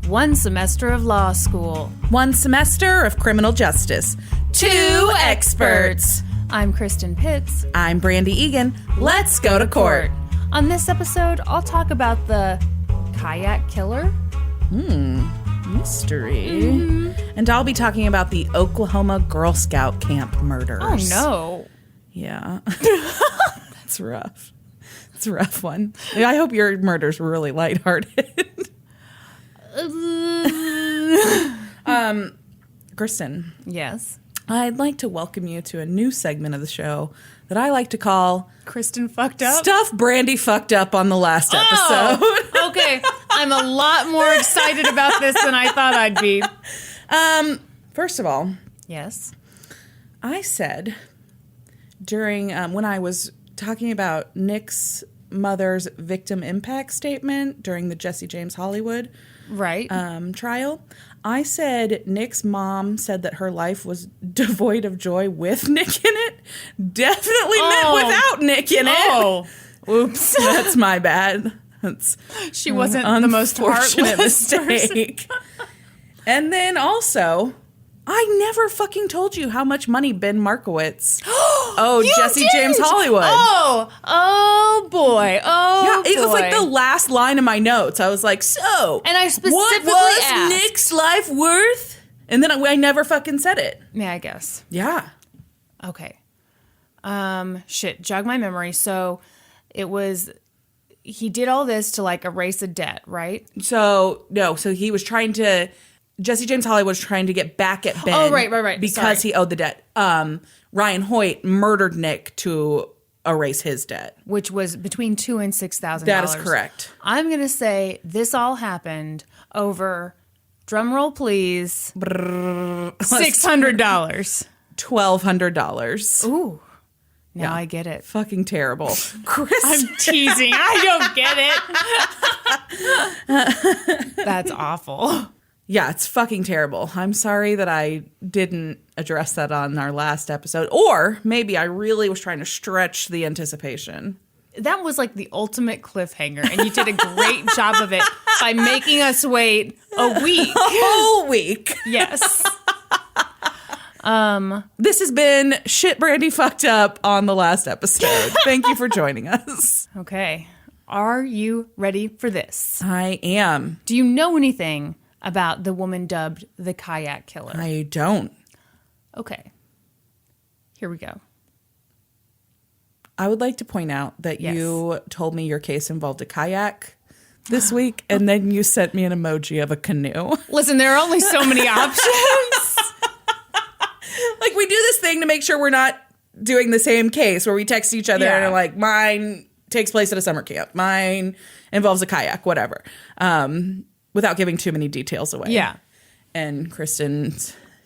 1 semester of law school. 1 semester of criminal justice. 2 experts. I'm Kristen Pitts. I'm Brandi Egan. Let's go to court. On this episode, I'll talk about the kayak killer. Mystery. And I'll be talking about the Oklahoma Girl Scout camp murders. Oh, no. Yeah. That's rough. It's a rough one. I hope your murders were really lighthearted. Kristen. Yes? I'd like to welcome you to a new segment of the show that I like to call Kristen fucked up? Stuff Brandi fucked up on the last episode. Okay. I'm a lot more excited about this than I thought I'd be. First of all. Yes? I said during, when I was talking about Nick's mother's victim impact statement during the Jesse James Hollywood trial, I said Nick's mom said that her life was devoid of joy with Nick in it. Definitely meant without Nick in it. Oops. That's my bad. She wasn't the most unfortunate heartless mistake. And then also, I never fucking told you how much money Ben Markowitz owed Jesse James Hollywood. Oh boy. Oh, yeah, it was like the last line of my notes. I was like, so, and I specifically what was asked, Nick's life worth? And then I never fucking said it. Yeah, I guess. Yeah. Okay. Jog my memory. So it was, he did all this to like erase a debt, right? So he was trying to, Jesse James Hollywood was trying to get back at Ben. Oh, right. Because he owed the debt. Ryan Hoyt murdered Nick to erase his debt. Which was between $2,000 and $6,000. That is correct. I'm going to say this all happened over, drumroll please, $600. $1,200. Ooh. Now I get it. Fucking terrible. I'm teasing. I don't get it. That's awful. Yeah, it's fucking terrible. I'm sorry that I didn't address that on our last episode. Or maybe I really was trying to stretch the anticipation. That was like the ultimate cliffhanger, and you did a great job of it by making us wait a week. A whole week. Yes. This has been Shit Brandi Fucked Up on the last episode. Thank you for joining us. Okay. Are you ready for this? I am. Do you know anything about the woman dubbed the Kayak Killer? I don't. Okay. Here we go. I would like to point out that you told me your case involved a kayak this week, and then you sent me an emoji of a canoe. Listen, there are only so many options. Like, we do this thing to make sure we're not doing the same case where we text each other and are like, mine takes place at a summer camp. Mine involves a kayak, whatever. Without giving too many details away. Yeah. And Kristen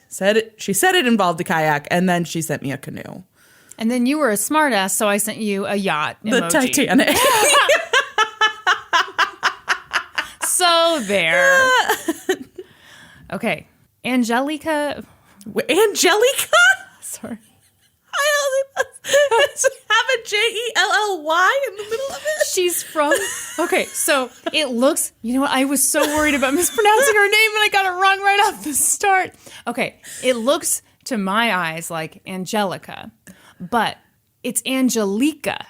said it involved a kayak, and then she sent me a canoe. And then you were a smartass, so I sent you a yacht emoji. The Titanic. So there. Okay. Angelika? Sorry. Have a Jelly in the middle of it. She's from... Okay, so it looks... You know what? I was so worried about mispronouncing her name, and I got it wrong right off the start. Okay, it looks to my eyes like Angelika, but it's Angelika.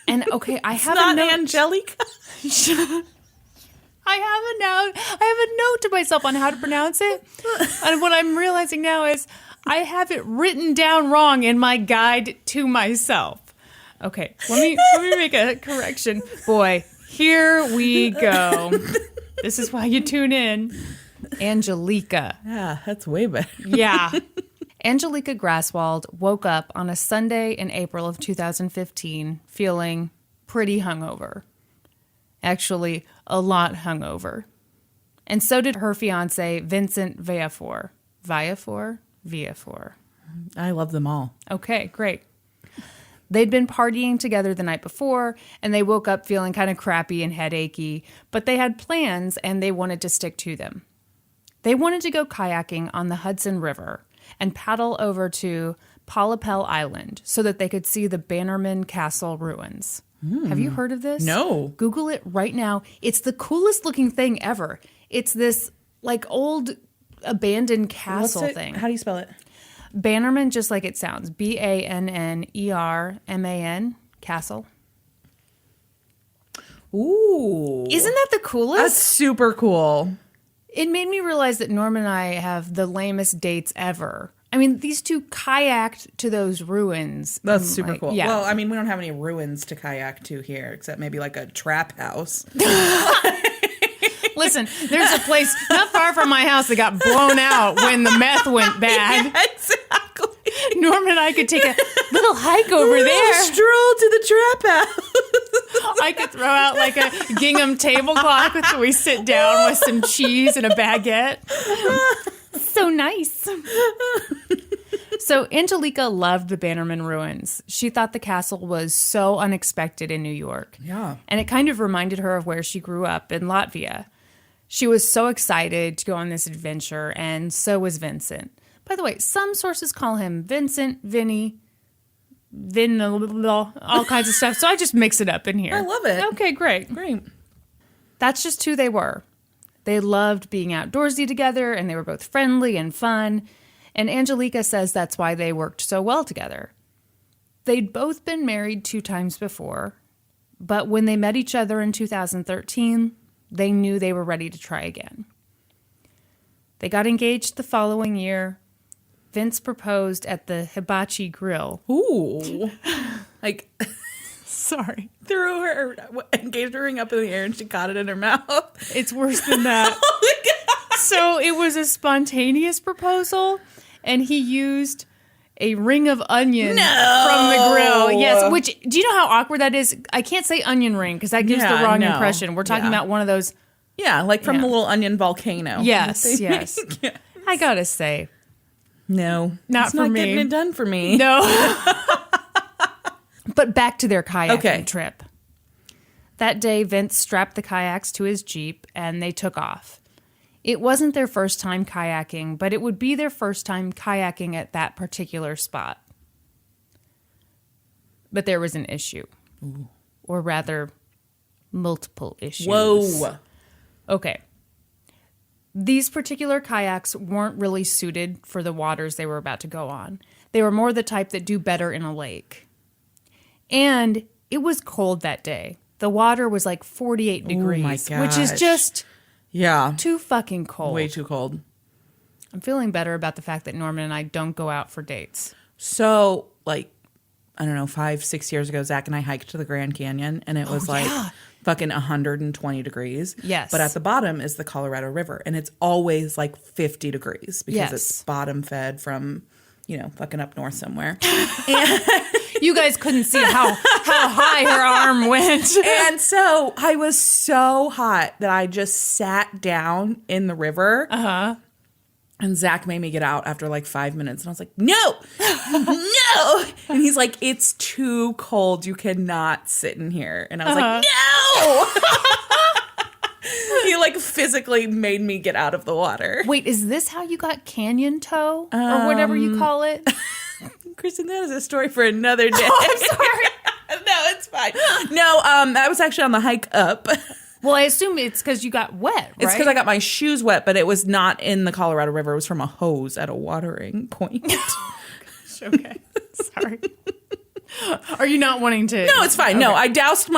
And okay, I have not a note... Angelika? I have a note to myself on how to pronounce it. And what I'm realizing now is I have it written down wrong in my guide to myself. Okay, let me make a correction. Boy, here we go. This is why you tune in. Angelika. Yeah, that's way better. Yeah. Angelika Graswald woke up on a Sunday in April of 2015 feeling pretty hungover. Actually, a lot hungover. And so did her fiance, Vincent Viafore. Viafore. I love them all. Okay, great. They'd been partying together the night before, and they woke up feeling kind of crappy and headachy, but they had plans, and they wanted to stick to them. They wanted to go kayaking on the Hudson River and paddle over to Pollepel Island so that they could see the Bannerman Castle ruins. Have you heard of this? No. Google it right now. It's the coolest looking thing ever. It's this like old abandoned castle thing. How do you spell it? Bannerman, just like it sounds. Bannerman, castle. Ooh. Isn't that the coolest? That's super cool. It made me realize that Norm and I have the lamest dates ever. I mean, these two kayaked to those ruins. That's super cool. Yeah. Well, I mean, we don't have any ruins to kayak to here, except maybe like a trap house. Listen, there's a place not far from my house that got blown out when the meth went bad. Yeah, exactly. Norm and I could take a little hike over there. Stroll to the trap house. I could throw out like a gingham tablecloth so we sit down with some cheese and a baguette. So nice. So Angelika loved the Bannerman ruins. She thought the castle was so unexpected in New York. Yeah. And it kind of reminded her of where she grew up in Latvia. She was so excited to go on this adventure, and so was Vincent. By the way, some sources call him Vincent, Vinny, Vin, all kinds of stuff. So I just mix it up in here. I love it. Okay, great. Great. That's just who they were. They loved being outdoorsy together, and they were both friendly and fun. And Angelika says that's why they worked so well together. They'd both been married 2 times before, but when they met each other in 2013, they knew they were ready to try again. They got engaged the following year. Vince proposed at the Hibachi Grill. Ooh. Like, sorry. Threw her engagement ring up in the air and she caught it in her mouth. It's worse than that. Oh my God. So it was a spontaneous proposal, and he used a ring of onion from the grill. Yes, which, do you know how awkward that is? I can't say onion ring because that gives the wrong impression. We're talking about one of those. Yeah, like from the little onion volcano. Yes, yes. Yeah. I gotta say. No. Not for me. Getting it done for me. No. But back to their kayaking trip. That day, Vince strapped the kayaks to his Jeep and they took off. It wasn't their first time kayaking, but it would be their first time kayaking at that particular spot. But there was an issue. Ooh. Or rather, multiple issues. Whoa. Okay. These particular kayaks weren't really suited for the waters they were about to go on. They were more the type that do better in a lake. And it was cold that day. The water was like 48 degrees, my gosh. which is just too fucking cold. Way too cold. I'm feeling better about the fact that Norman and I don't go out for dates. So, like, I don't know, 5-6 years ago, Zach and I hiked to the Grand Canyon, and it was fucking 120 degrees. Yes. But at the bottom is the Colorado River, and it's always like 50 degrees because it's bottom fed from, fucking up north somewhere. And you guys couldn't see how high her arm went. And so I was so hot that I just sat down in the river. Uh-huh. And Zach made me get out after like 5 minutes. And I was like, no. And he's like, it's too cold. You cannot sit in here. And I was like, no. He like physically made me get out of the water. Wait, is this how you got canyon toe? Or whatever you call it? Kristen, that is a story for another day. Oh, I'm sorry. No, it's fine. No, that was actually on the hike up. Well, I assume it's because you got wet, right? It's because I got my shoes wet, but it was not in the Colorado River. It was from a hose at a watering point. Okay. Sorry. Are you not wanting to? No, it's fine. Okay. No, I doused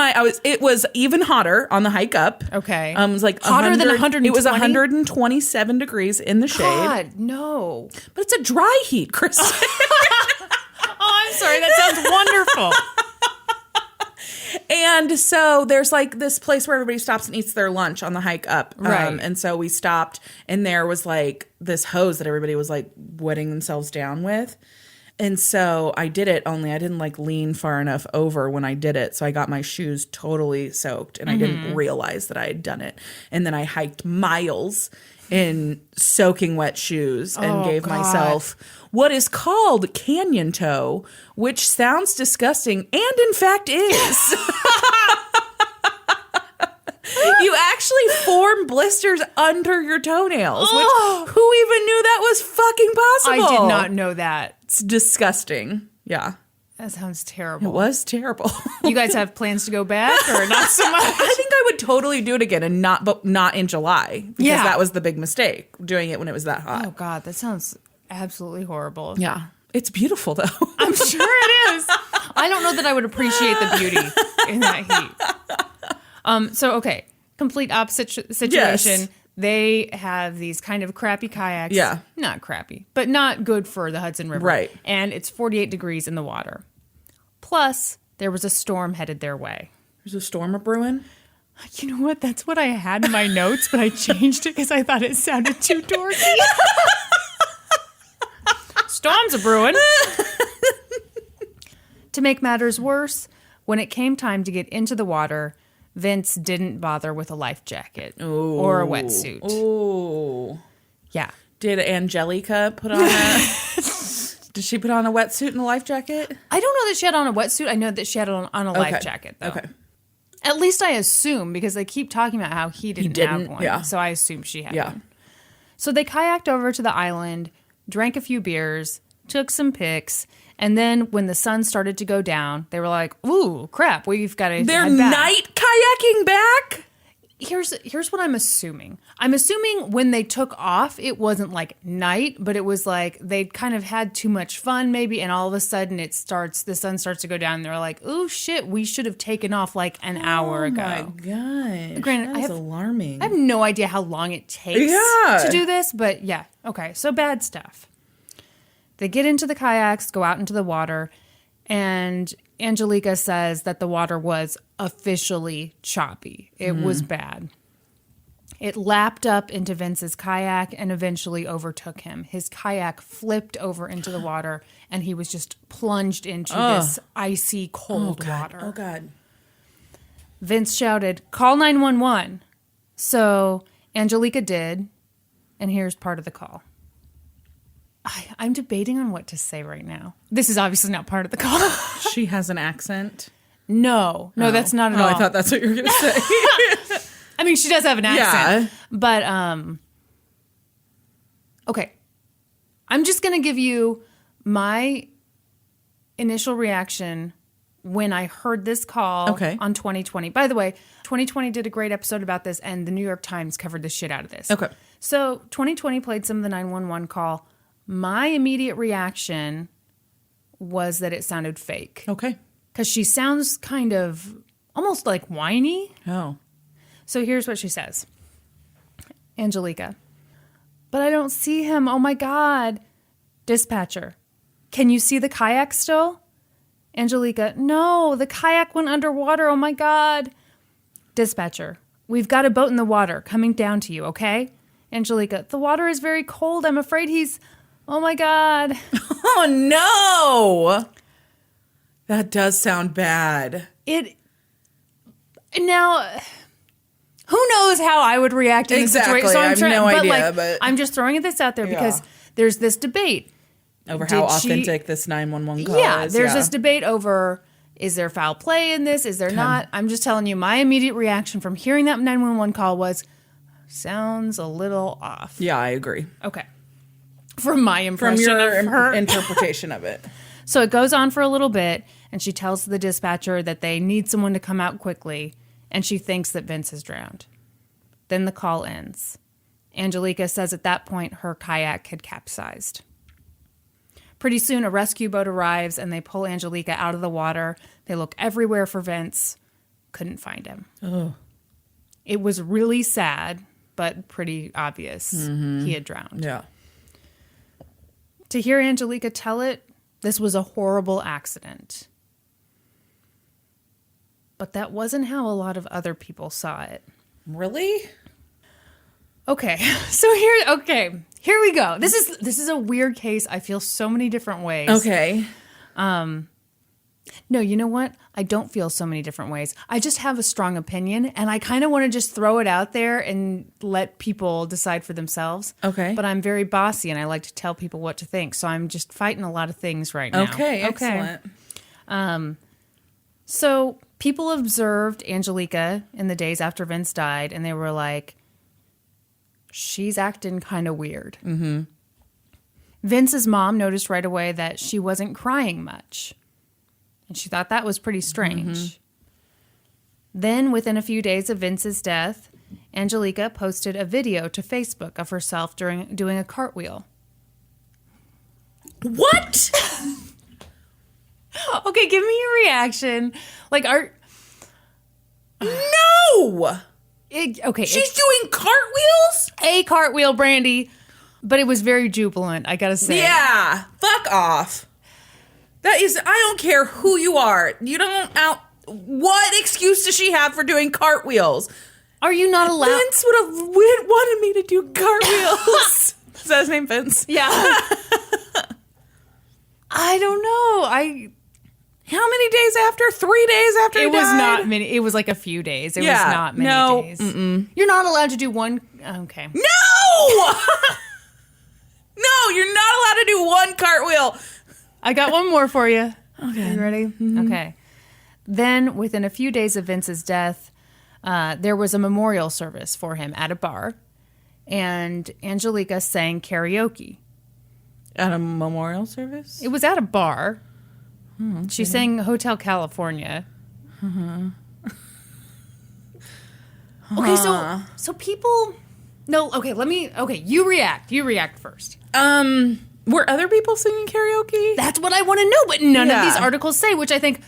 it was even hotter on the hike up. Okay. It was like hotter than 120? It was 127 degrees in the shade. God, no. But it's a dry heat, Kristen. Oh, I'm sorry. That sounds wonderful. And so there's like this place where everybody stops and eats their lunch on the hike up. Right. And so we stopped and there was like this hose that everybody was like wetting themselves down with. And so I did it, only I didn't like lean far enough over when I did it. So I got my shoes totally soaked and I didn't realize that I had done it. And then I hiked miles in soaking wet shoes and gave myself what is called canyon toe, which sounds disgusting and in fact is. You actually form blisters under your toenails, which who even knew that was fucking possible? I did not know that. It's disgusting. Yeah. That sounds terrible. It was terrible. You guys have plans to go back or not so much? I think I would totally do it again and not in July because that was the big mistake, doing it when it was that hot. Oh, God, that sounds absolutely horrible. Yeah. It's beautiful, though. I'm sure it is. I don't know that I would appreciate the beauty in that heat. So, okay, complete opposite situation. Yes. They have these kind of crappy kayaks. Yeah. Not crappy, but not good for the Hudson River. Right. And it's 48 degrees in the water. Plus, there was a storm headed their way. There's a storm a-brewing? You know what? That's what I had in my notes, but I changed it because I thought it sounded too dorky. Storms a-brewing. To make matters worse, when it came time to get into the water, Vince didn't bother with a life jacket or a wetsuit. Oh. Yeah. Did Angelika put on a... Did she put on a wetsuit and a life jacket? I don't know that she had on a wetsuit. I know that she had on a life jacket, though. Okay. At least I assume, because they keep talking about how he didn't have one. Yeah. So I assume she had one. So they kayaked over to the island, drank a few beers, took some pics, and then when the sun started to go down, they were like, ooh, crap, we've got to They're head back. night kayaking back? Here's what I'm assuming. I'm assuming when they took off, it wasn't like night, but it was like they'd kind of had too much fun maybe, and all of a sudden the sun starts to go down, and they're like, oh shit, we should have taken off like an hour ago. Oh my gosh. Granted, that is alarming. I have no idea how long it takes to do this, but yeah. Okay, so bad stuff. They get into the kayaks, go out into the water, and Angelika says that the water was officially choppy. It was bad. It lapped up into Vince's kayak and eventually overtook him. His kayak flipped over into the water, and he was just plunged into this icy cold water. Oh, God. Vince shouted, "Call 911." So Angelika did, and here's part of the call. I'm debating on what to say right now. This is obviously not part of the call. She has an accent? No, that's not at all. I thought that's what you were going to say. I mean, she does have an accent. Yeah. But, okay. I'm just going to give you my initial reaction when I heard this call on 2020. By the way, 2020 did a great episode about this, and the New York Times covered the shit out of this. Okay. So 2020 played some of the 911 call. My immediate reaction was that it sounded fake. Okay. Because she sounds kind of almost like whiny. Oh. So here's what she says. Angelika, but I don't see him. Oh my God. Dispatcher, can you see the kayak still? Angelika, no, the kayak went underwater. Oh my God. Dispatcher, we've got a boat in the water coming down to you, okay? Angelika, the water is very cold. I'm afraid he's... Oh my God. Oh no. That does sound bad. Now, who knows how I would react in this situation? So I have no idea, but I'm just throwing this out there because there's this debate. Over how authentic this 911 call is. There's this debate over, is there foul play in this? Is there not? I'm just telling you, my immediate reaction from hearing that 911 call was, sounds a little off. Yeah, I agree. Okay. From my impression of her interpretation of it. So it goes on for a little bit, and she tells the dispatcher that they need someone to come out quickly, and she thinks that Vince has drowned. Then the call ends. Angelika says at that point her kayak had capsized. Pretty soon, a rescue boat arrives, and they pull Angelika out of the water. They look everywhere for Vince. Couldn't find him. Oh. It was really sad, but pretty obvious he had drowned. Yeah. To hear Angelika tell it, this was a horrible accident. But that wasn't how a lot of other people saw it. Really? Okay, so here we go. This is a weird case. I feel so many different ways. Okay. No, you know what? I don't feel so many different ways. I just have a strong opinion, and I kind of want to just throw it out there and let people decide for themselves. Okay. But I'm very bossy, and I like to tell people what to think, so I'm just fighting a lot of things right now. Okay, excellent. So people observed Angelika in the days after Vince died, and they were like, she's acting kind of weird. Mm-hmm. Vince's mom noticed right away that she wasn't crying much. And she thought that was pretty strange. Then, within a few days of Vince's death, Angelika posted a video to Facebook of herself doing a cartwheel. What? Okay, give me your reaction. Like, No! She's doing cartwheels? A cartwheel, Brandi. But it was very jubilant, I gotta say. Yeah, fuck off. That is, I don't care who you are. You don't what excuse does she have for doing cartwheels? Are you not allowed? Vince would have wanted me to do cartwheels. Is that his name, Vince? Yeah. I don't know. How many days after? 3 days after he died? It was not many. It was like a few days. It was not many days. Mm-mm. You're not allowed to do one. Okay. No! No, you're not allowed to do one cartwheel. I got one more for you. Okay. Are you ready? Mm-hmm. Okay. Then, within a few days of Vince's death, there was a memorial service for him at a bar, and Angelika sang karaoke. At a memorial service? It was at a bar. Okay. She sang Hotel California. Okay, so people... No, okay, you react. You react first. Were other people singing karaoke? That's what I want to know, but none of these articles say, which I think...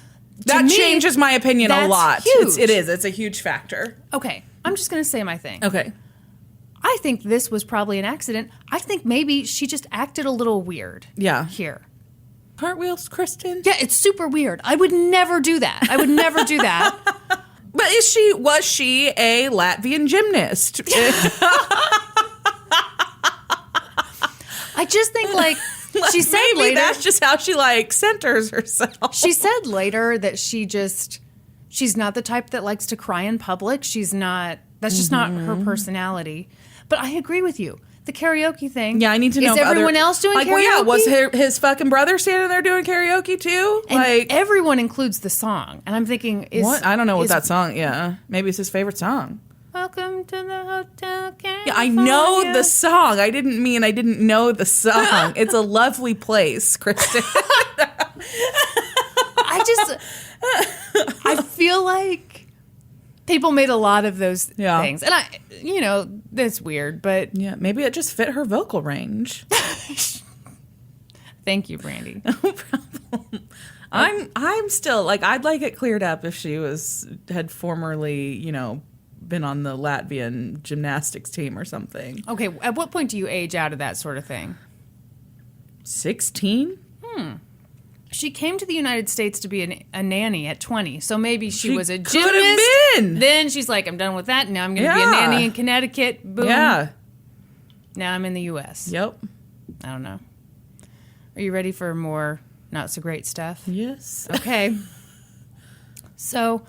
That changes my opinion a lot. Huge. It is. It's a huge factor. Okay, I'm just going to say my thing. Okay. I think this was probably an accident. I think maybe she just acted a little weird. Yeah. Here. Cartwheels, Kristen? Yeah, it's super weird. I would never do that. I would never do that. But was she a Latvian gymnast? I just think, like, she said maybe later... that's just how she, like, centers herself. She said later that she's not the type that likes to cry in public. She's not... That's just not her personality. But I agree with you. The karaoke thing. Yeah, I need to know. Is everyone else doing karaoke? Well, yeah, was his fucking brother standing there doing karaoke too? And everyone includes the song. And I'm thinking, what? I don't know what that song. Yeah, maybe it's his favorite song. Welcome to the Hotel California. Yeah, I know the song. I didn't know the song. It's a lovely place, Kristen. I feel like people made a lot of those things. And that's weird, but... Yeah, maybe it just fit her vocal range. Thank you, Brandi. No problem. I'm still, like, I'd like it cleared up if she had formerly, been on the Latvian gymnastics team or something. Okay, at what point do you age out of that sort of thing? 16? She came to the United States to be a nanny at 20, so maybe she was a gymnast. Could have been. Then she's like, I'm done with that. Now I'm going to be a nanny in Connecticut. Boom. Yeah. Now I'm in the U.S. Yep. I don't know. Are you ready for more not so great stuff? Yes. Okay. So,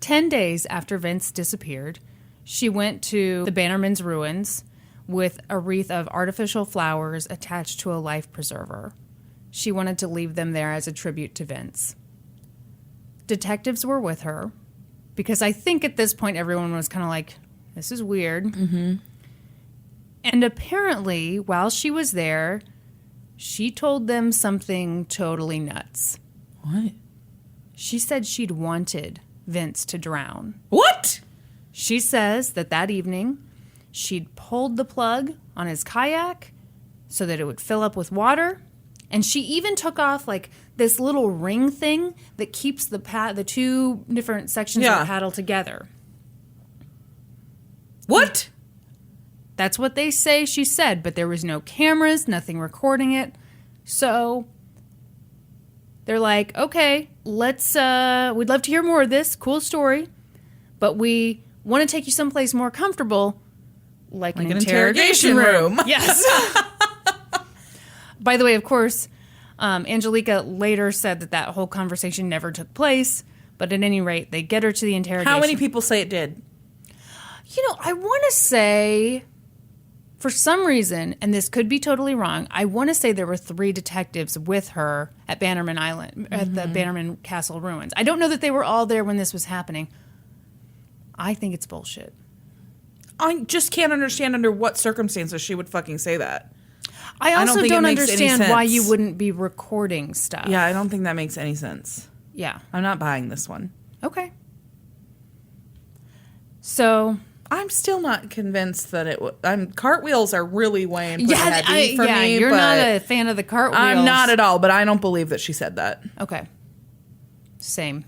10 days after Vince disappeared, she went to the Bannerman's ruins with a wreath of artificial flowers attached to a life preserver. She wanted to leave them there as a tribute to Vince. Detectives were with her because I think at this point everyone was kind of like, this is weird. Mm-hmm. And apparently, while she was there, she told them something totally nuts. What? She said she'd wanted Vince to drown. What? She says that evening, she'd pulled the plug on his kayak so that it would fill up with water. And she even took off, like, this little ring thing that keeps the two different sections of the paddle together. What? That's what they say she said, but there was no cameras, nothing recording it. So they're like, okay, we'd love to hear more of this. Cool story. But we want to take you someplace more comfortable, like an interrogation room. Yes. By the way, of course, Angelika later said that whole conversation never took place. But at any rate, they get her to the interrogation. How many people say it did? I want to say, for some reason, and this could be totally wrong, I want to say there were 3 detectives with her at Bannerman Island, at the Bannerman Castle ruins. I don't know that they were all there when this was happening. I think it's bullshit. I just can't understand under what circumstances she would fucking say that. I also don't understand why you wouldn't be recording stuff. Yeah, I don't think that makes any sense. Yeah. I'm not buying this one. Okay. So I'm still not convinced that it would. Cartwheels are really weighing pretty heavy for me. You're not a fan of the cartwheels. I'm not at all, but I don't believe that she said that. Okay. Same.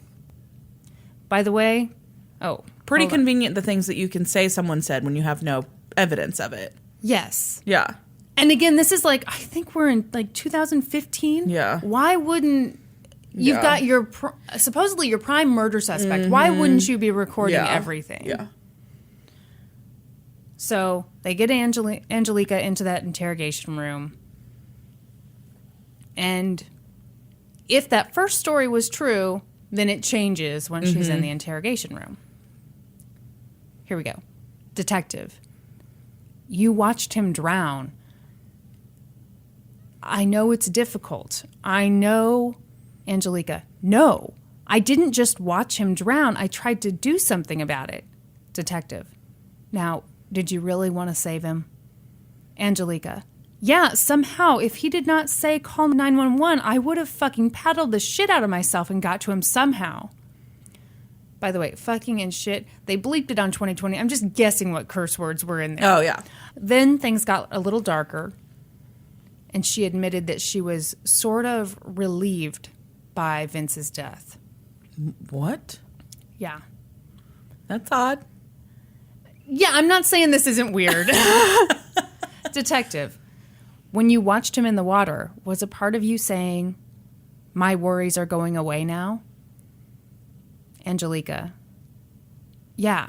By the way, pretty convenient the things that you can say someone said when you have no evidence of it. Yes. Yeah. And again, this is like, I think we're in like 2015. Yeah. Why wouldn't... You've got your, supposedly your prime murder suspect. Mm-hmm. Why wouldn't you be recording everything? Yeah. So they get Angelika into that interrogation room. And if that first story was true, then it changes when she's in the interrogation room. Here we go. Detective, you watched him drown. I know it's difficult. I know... Angelika, no, I didn't just watch him drown. I tried to do something about it. Detective, now, did you really want to save him? Angelika, yeah, somehow, if he did not say call 911, I would have fucking paddled the shit out of myself and got to him somehow. By the way, fucking and shit, they bleeped it on 2020. I'm just guessing what curse words were in there. Oh, yeah. Then things got a little darker, and she admitted that she was sort of relieved by Vince's death. What? Yeah. That's odd. Yeah, I'm not saying this isn't weird. Detective, when you watched him in the water, was a part of you saying, my worries are going away now? Angelika, yeah.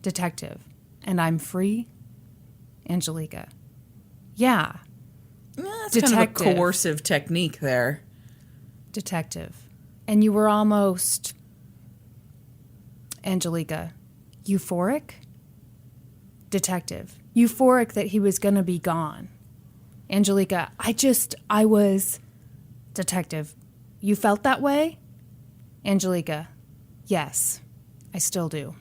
Detective, and I'm free? Angelika, yeah. That's kind of a coercive technique there. Detective, and you were almost... Angelika, euphoric? Detective, euphoric that he was going to be gone. Angelika, I was... Detective, you felt that way? Angelika, yes, I still do.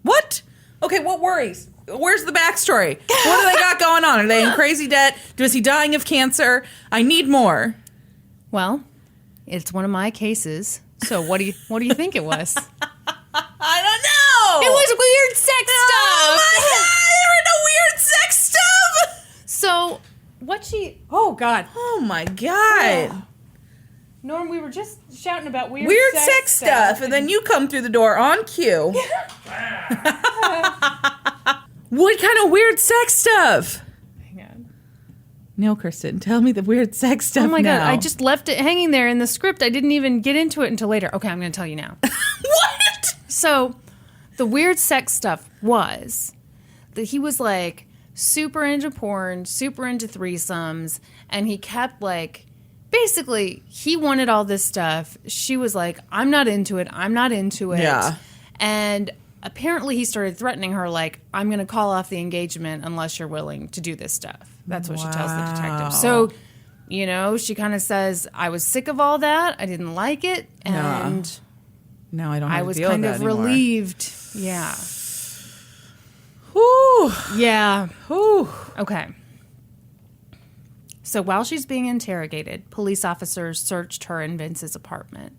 What? Okay, what worries? Where's the backstory? What do they got going on? Are they in crazy debt? Was he dying of cancer? I need more. Well... It's one of my cases. So what do you think it was? I don't know. It was weird sex stuff. Oh my God, there were no weird sex stuff. So what she? Oh God. Oh my God. Oh. Norm, we were just shouting about weird sex stuff, and then you come through the door on cue. What kind of weird sex stuff? Neil, Kristen, tell me the weird sex stuff. Oh my God, I just left it hanging there in the script. I didn't even get into it until later. Okay, I'm going to tell you now. What? So, the weird sex stuff was that he was like super into porn, super into threesomes, and he kept like, basically, he wanted all this stuff. She was like, I'm not into it. Yeah. And apparently he started threatening her like, I'm going to call off the engagement unless you're willing to do this stuff. That's what she tells the detective. So, you know, she kind of says, I was sick of all that. I didn't like it. And now I don't have to deal kind with that of anymore. Relieved. Yeah. Whew. Yeah. Whew. Okay. So while she's being interrogated, police officers searched her and Vince's apartment.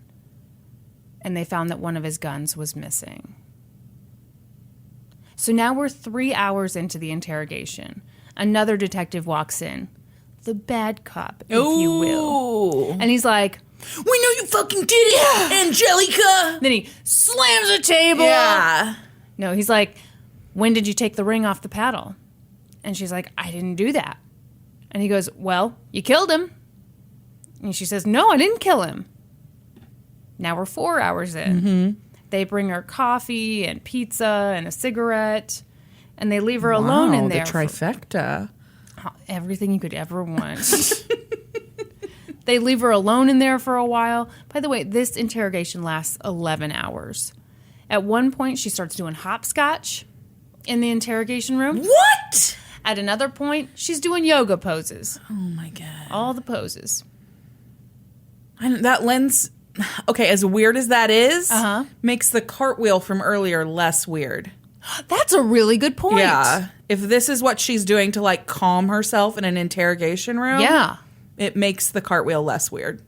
And they found that one of his guns was missing. So now we're 3 hours into the interrogation. Another detective walks in. The bad cop, if you will. And he's like, we know you fucking did it, Angelika. Then he slams the table. Yeah. No, he's like, when did you take the ring off the paddle? And she's like, I didn't do that. And he goes, well, you killed him. And she says, no, I didn't kill him. Now we're 4 hours in. Mm-hmm. They bring her coffee and pizza and a cigarette. And they leave her alone in there. The trifecta. Everything you could ever want. They leave her alone in there for a while. By the way, this interrogation lasts 11 hours. At one point, she starts doing hopscotch in the interrogation room. What? At another point, she's doing yoga poses. Oh, my God. All the poses. And that lens... Okay, as weird as that is, makes the cartwheel from earlier less weird. That's a really good point. Yeah. If this is what she's doing to, like, calm herself in an interrogation room, yeah, it makes the cartwheel less weird.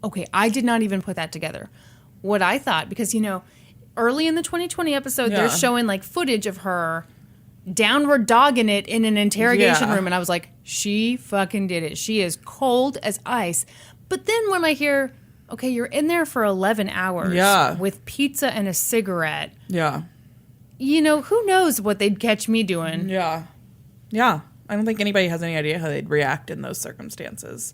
Okay, I did not even put that together. What I thought, because, early in the 2020 episode, they're showing like footage of her downward dogging it in an interrogation room. And I was like, she fucking did it. She is cold as ice. But then when I hear, okay, you're in there for 11 hours with pizza and a cigarette. Yeah. Who knows what they'd catch me doing. Yeah. Yeah. I don't think anybody has any idea how they'd react in those circumstances.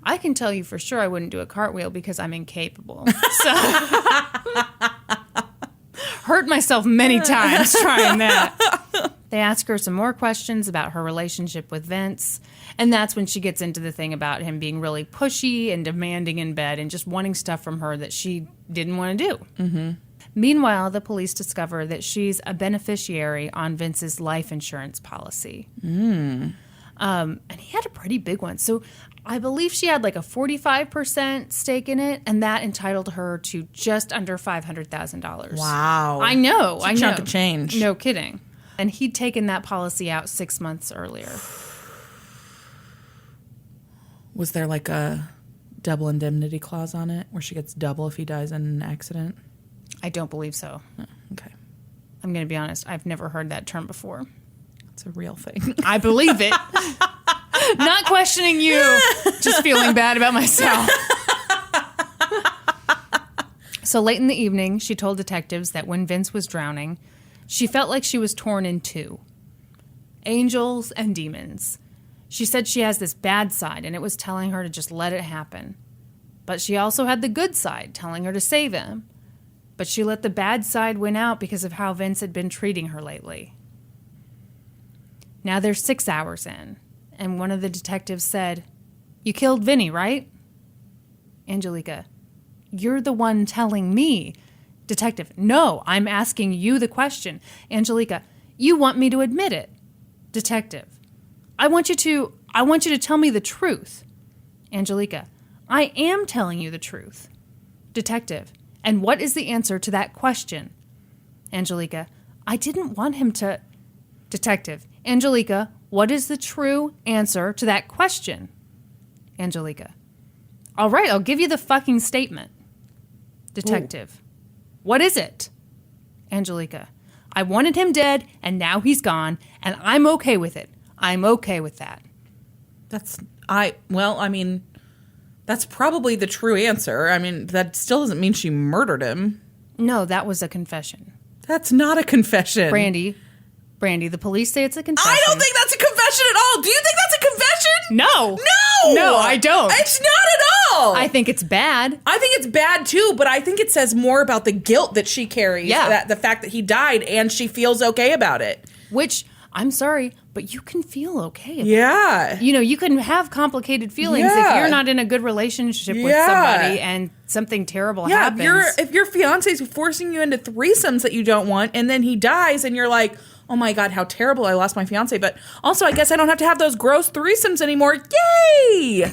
I can tell you for sure I wouldn't do a cartwheel because I'm incapable. So hurt myself many times trying that. They ask her some more questions about her relationship with Vince, and that's when she gets into the thing about him being really pushy and demanding in bed and just wanting stuff from her that she didn't want to do. Mm-hmm. Meanwhile, the police discover that she's a beneficiary on Vince's life insurance policy. And he had a pretty big one. So I believe she had like a 45% stake in it, and that entitled her to just under $500,000. Wow. I know. It's a chunk of change. No kidding. And he'd taken that policy out 6 months earlier. Was there like a double indemnity clause on it where she gets double if he dies in an accident? I don't believe so. Oh, okay. I'm going to be honest. I've never heard that term before. It's a real thing. I believe it. Not questioning you, just feeling bad about myself. So late in the evening, she told detectives that when Vince was drowning, she felt like she was torn in two. Angels and demons. She said she has this bad side, and it was telling her to just let it happen. But she also had the good side, telling her to save him. But she let the bad side win out because of how Vince had been treating her lately. Now they're 6 hours in, and one of the detectives said, "You killed Vinny, right?" Angelika, "You're the one telling me." Detective, "No, I'm asking you the question." Angelika, "You want me to admit it." Detective, I want you to tell me the truth." Angelika, "I am telling you the truth." Detective, "And what is the answer to that question?" Angelika, "I didn't want him to..." Detective, Angelika, "What is the true answer to that question?" Angelika, "All right, I'll give you the fucking statement." Detective, "What is it?" Angelika, "I wanted him dead, and now he's gone, and I'm okay with it. I'm okay with that." That's probably the true answer. I mean, that still doesn't mean she murdered him. No, that was a confession. That's not a confession. Brandi, the police say it's a confession. I don't think that's a confession at all. Do you think that's a confession? No. No, I don't. It's not at all. I think it's bad. I think it's bad too, but I think it says more about the guilt that she carries. Yeah. That the fact that he died and she feels okay about it. Which, I'm sorry, but you can feel okay about Yeah. it. You can have complicated feelings if you're not in a good relationship with somebody and something terrible happens. If your fiance's forcing you into threesomes that you don't want, and then he dies and you're like, oh my God, how terrible, I lost my fiance. But also, I guess I don't have to have those gross threesomes anymore. Yay!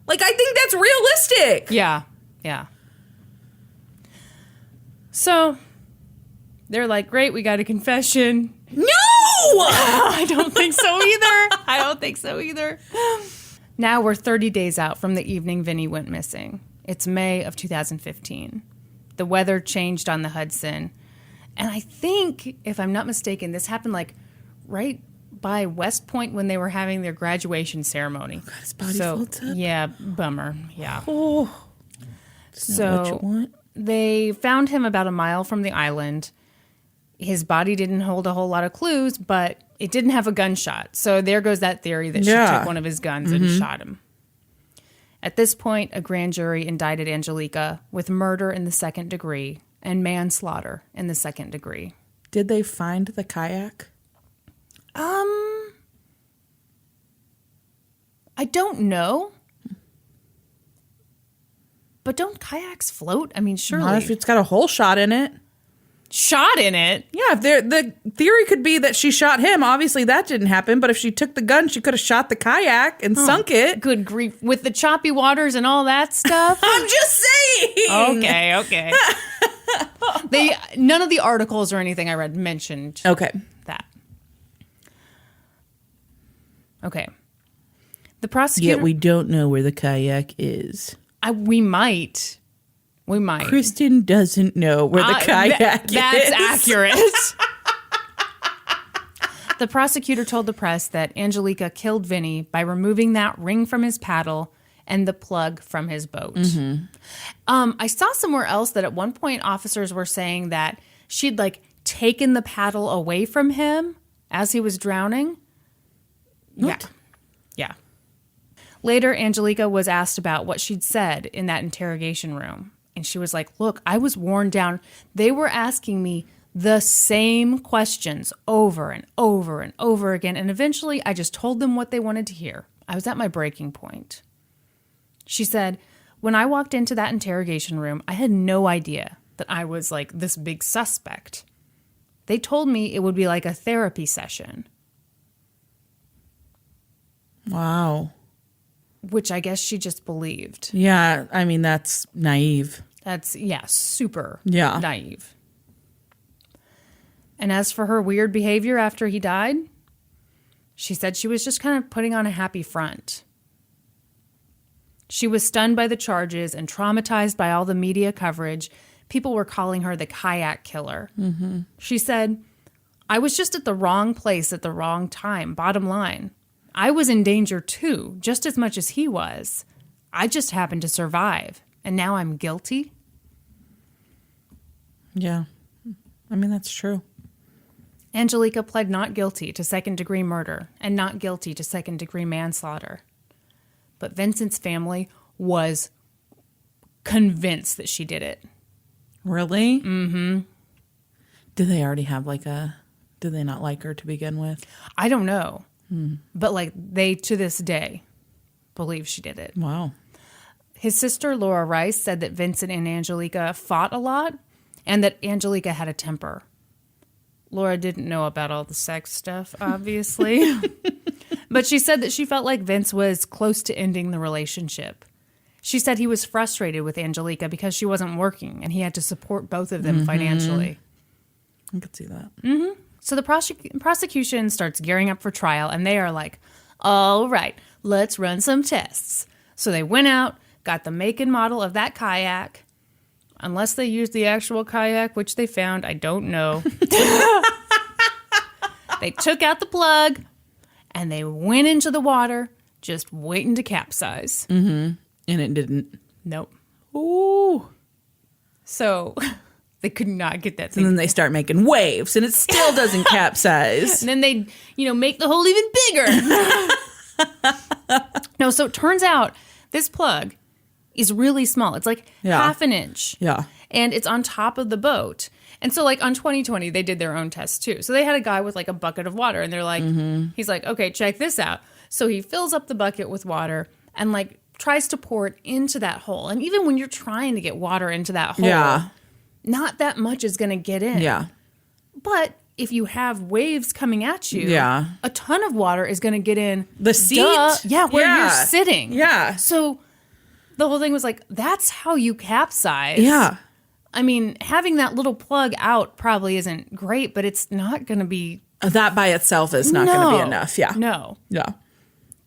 Like, I think that's realistic. Yeah. So, they're like, great, we got a confession. No! I don't think so either. Now we're 30 days out from the evening Vinny went missing. It's May of 2015. The weather changed on the Hudson. And I think, if I'm not mistaken, this happened like right by West Point when they were having their graduation ceremony. Oh God, his body folds up. Yeah, bummer. Yeah. Oh. So what you want. They found him about a mile from the island. His body didn't hold a whole lot of clues, but it didn't have a gunshot. So there goes that theory that she took one of his guns and shot him. At this point, a grand jury indicted Angelika with murder in the second degree and manslaughter in the second degree. Did they find the kayak? I don't know. But don't kayaks float? I mean, surely. Not if it's got a hole shot in it. Shot in it? Yeah, the theory could be that she shot him. Obviously, that didn't happen. But if she took the gun, she could have shot the kayak and sunk it. Good grief. With the choppy waters and all that stuff? I'm just saying. Okay. None of the articles or anything I read mentioned that. Okay. The prosecutor... Yet we don't know where the kayak is. We might. Kristen doesn't know where the kayak is. That's accurate. The prosecutor told the press that Angelika killed Vinny by removing that ring from his paddle and the plug from his boat. I saw somewhere else that at one point officers were saying that she'd like taken the paddle away from him as he was drowning. What? Yeah. Later, Angelika was asked about what she'd said in that interrogation room. And she was like, look, I was worn down. They were asking me the same questions over and over and over again. And eventually, I just told them what they wanted to hear. I was at my breaking point. She said, when I walked into that interrogation room, I had no idea that I was like this big suspect. They told me it would be like a therapy session. Wow. Which I guess she just believed. Yeah, I mean, that's naive. That's, super naive. And as for her weird behavior after he died, she said she was just kind of putting on a happy front. She was stunned by the charges and traumatized by all the media coverage. People were calling her the kayak killer. Mm-hmm. She said, I was just at the wrong place at the wrong time, bottom line. I was in danger too, just as much as he was. I just happened to survive, and now I'm guilty. Yeah. I mean, that's true. Angelika pled not guilty to second-degree murder and not guilty to second-degree manslaughter. But Vincent's family was convinced that she did it. Really? Mm-hmm. Do they already have do they not like her to begin with? I don't know. But they, to this day, believe she did it. Wow. His sister, Laura Rice, said that Vincent and Angelika fought a lot and that Angelika had a temper. Laura didn't know about all the sex stuff, obviously. But she said that she felt like Vince was close to ending the relationship. She said he was frustrated with Angelika because she wasn't working and he had to support both of them financially. I could see that. Mm-hmm. So the prosecution starts gearing up for trial, and they are like, all right, let's run some tests. So they went out, got the make and model of that kayak. Unless they used the actual kayak, which they found, I don't know. They took out the plug, and they went into the water, just waiting to capsize. Mm-hmm. And it didn't. Nope. Ooh. So they could not get that thing. And then they start making waves, and it still doesn't capsize. And then they, make the hole even bigger. No, so it turns out this plug is really small. It's like half an inch. Yeah. And it's on top of the boat. And so on 2020, they did their own tests too. So they had a guy with a bucket of water, and they're like, he's like, okay, check this out. So he fills up the bucket with water and tries to pour it into that hole. And even when you're trying to get water into that hole, not that much is going to get in. Yeah. But if you have waves coming at you, a ton of water is going to get in. The seat? Yeah, where you're sitting. Yeah. So the whole thing was that's how you capsize. Yeah. I mean, having that little plug out probably isn't great, but it's not going to be... That by itself is not going to be enough. Yeah. No. Yeah.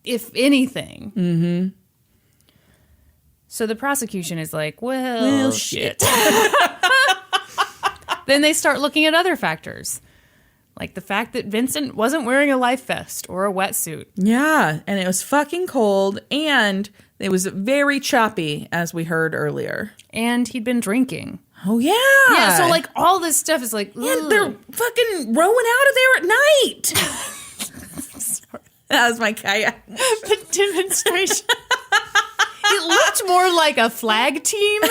If anything. Mm-hmm. So the prosecution is like, well shit. Then they start looking at other factors. Like the fact that Vincent wasn't wearing a life vest or a wetsuit. Yeah, and it was fucking cold, and it was very choppy, as we heard earlier. And he'd been drinking. Oh, yeah. Yeah, so all this stuff is and they're fucking rowing out of there at night. That was my kayak. The demonstration. It looked more like a flag team routine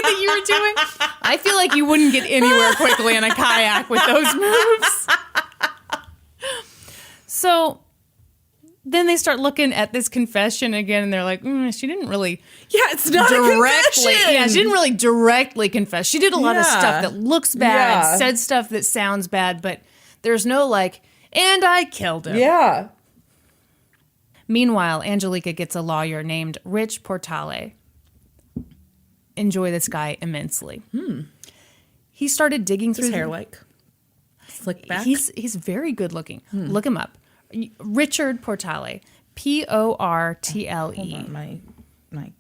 that you were doing. I feel like you wouldn't get anywhere quickly in a kayak with those moves. So then they start looking at this confession again, and they're like, she didn't really... Yeah, it's not directly. Yeah, she didn't really directly confess. She did a lot of stuff that looks bad, said stuff that sounds bad, but there's no and I killed him. Yeah. Meanwhile, Angelika gets a lawyer named Rich Portale. Enjoy this guy immensely. He started digging through his hair slicked back. He's very good looking. Look him up. Richard Portale. Portale. Hold on, my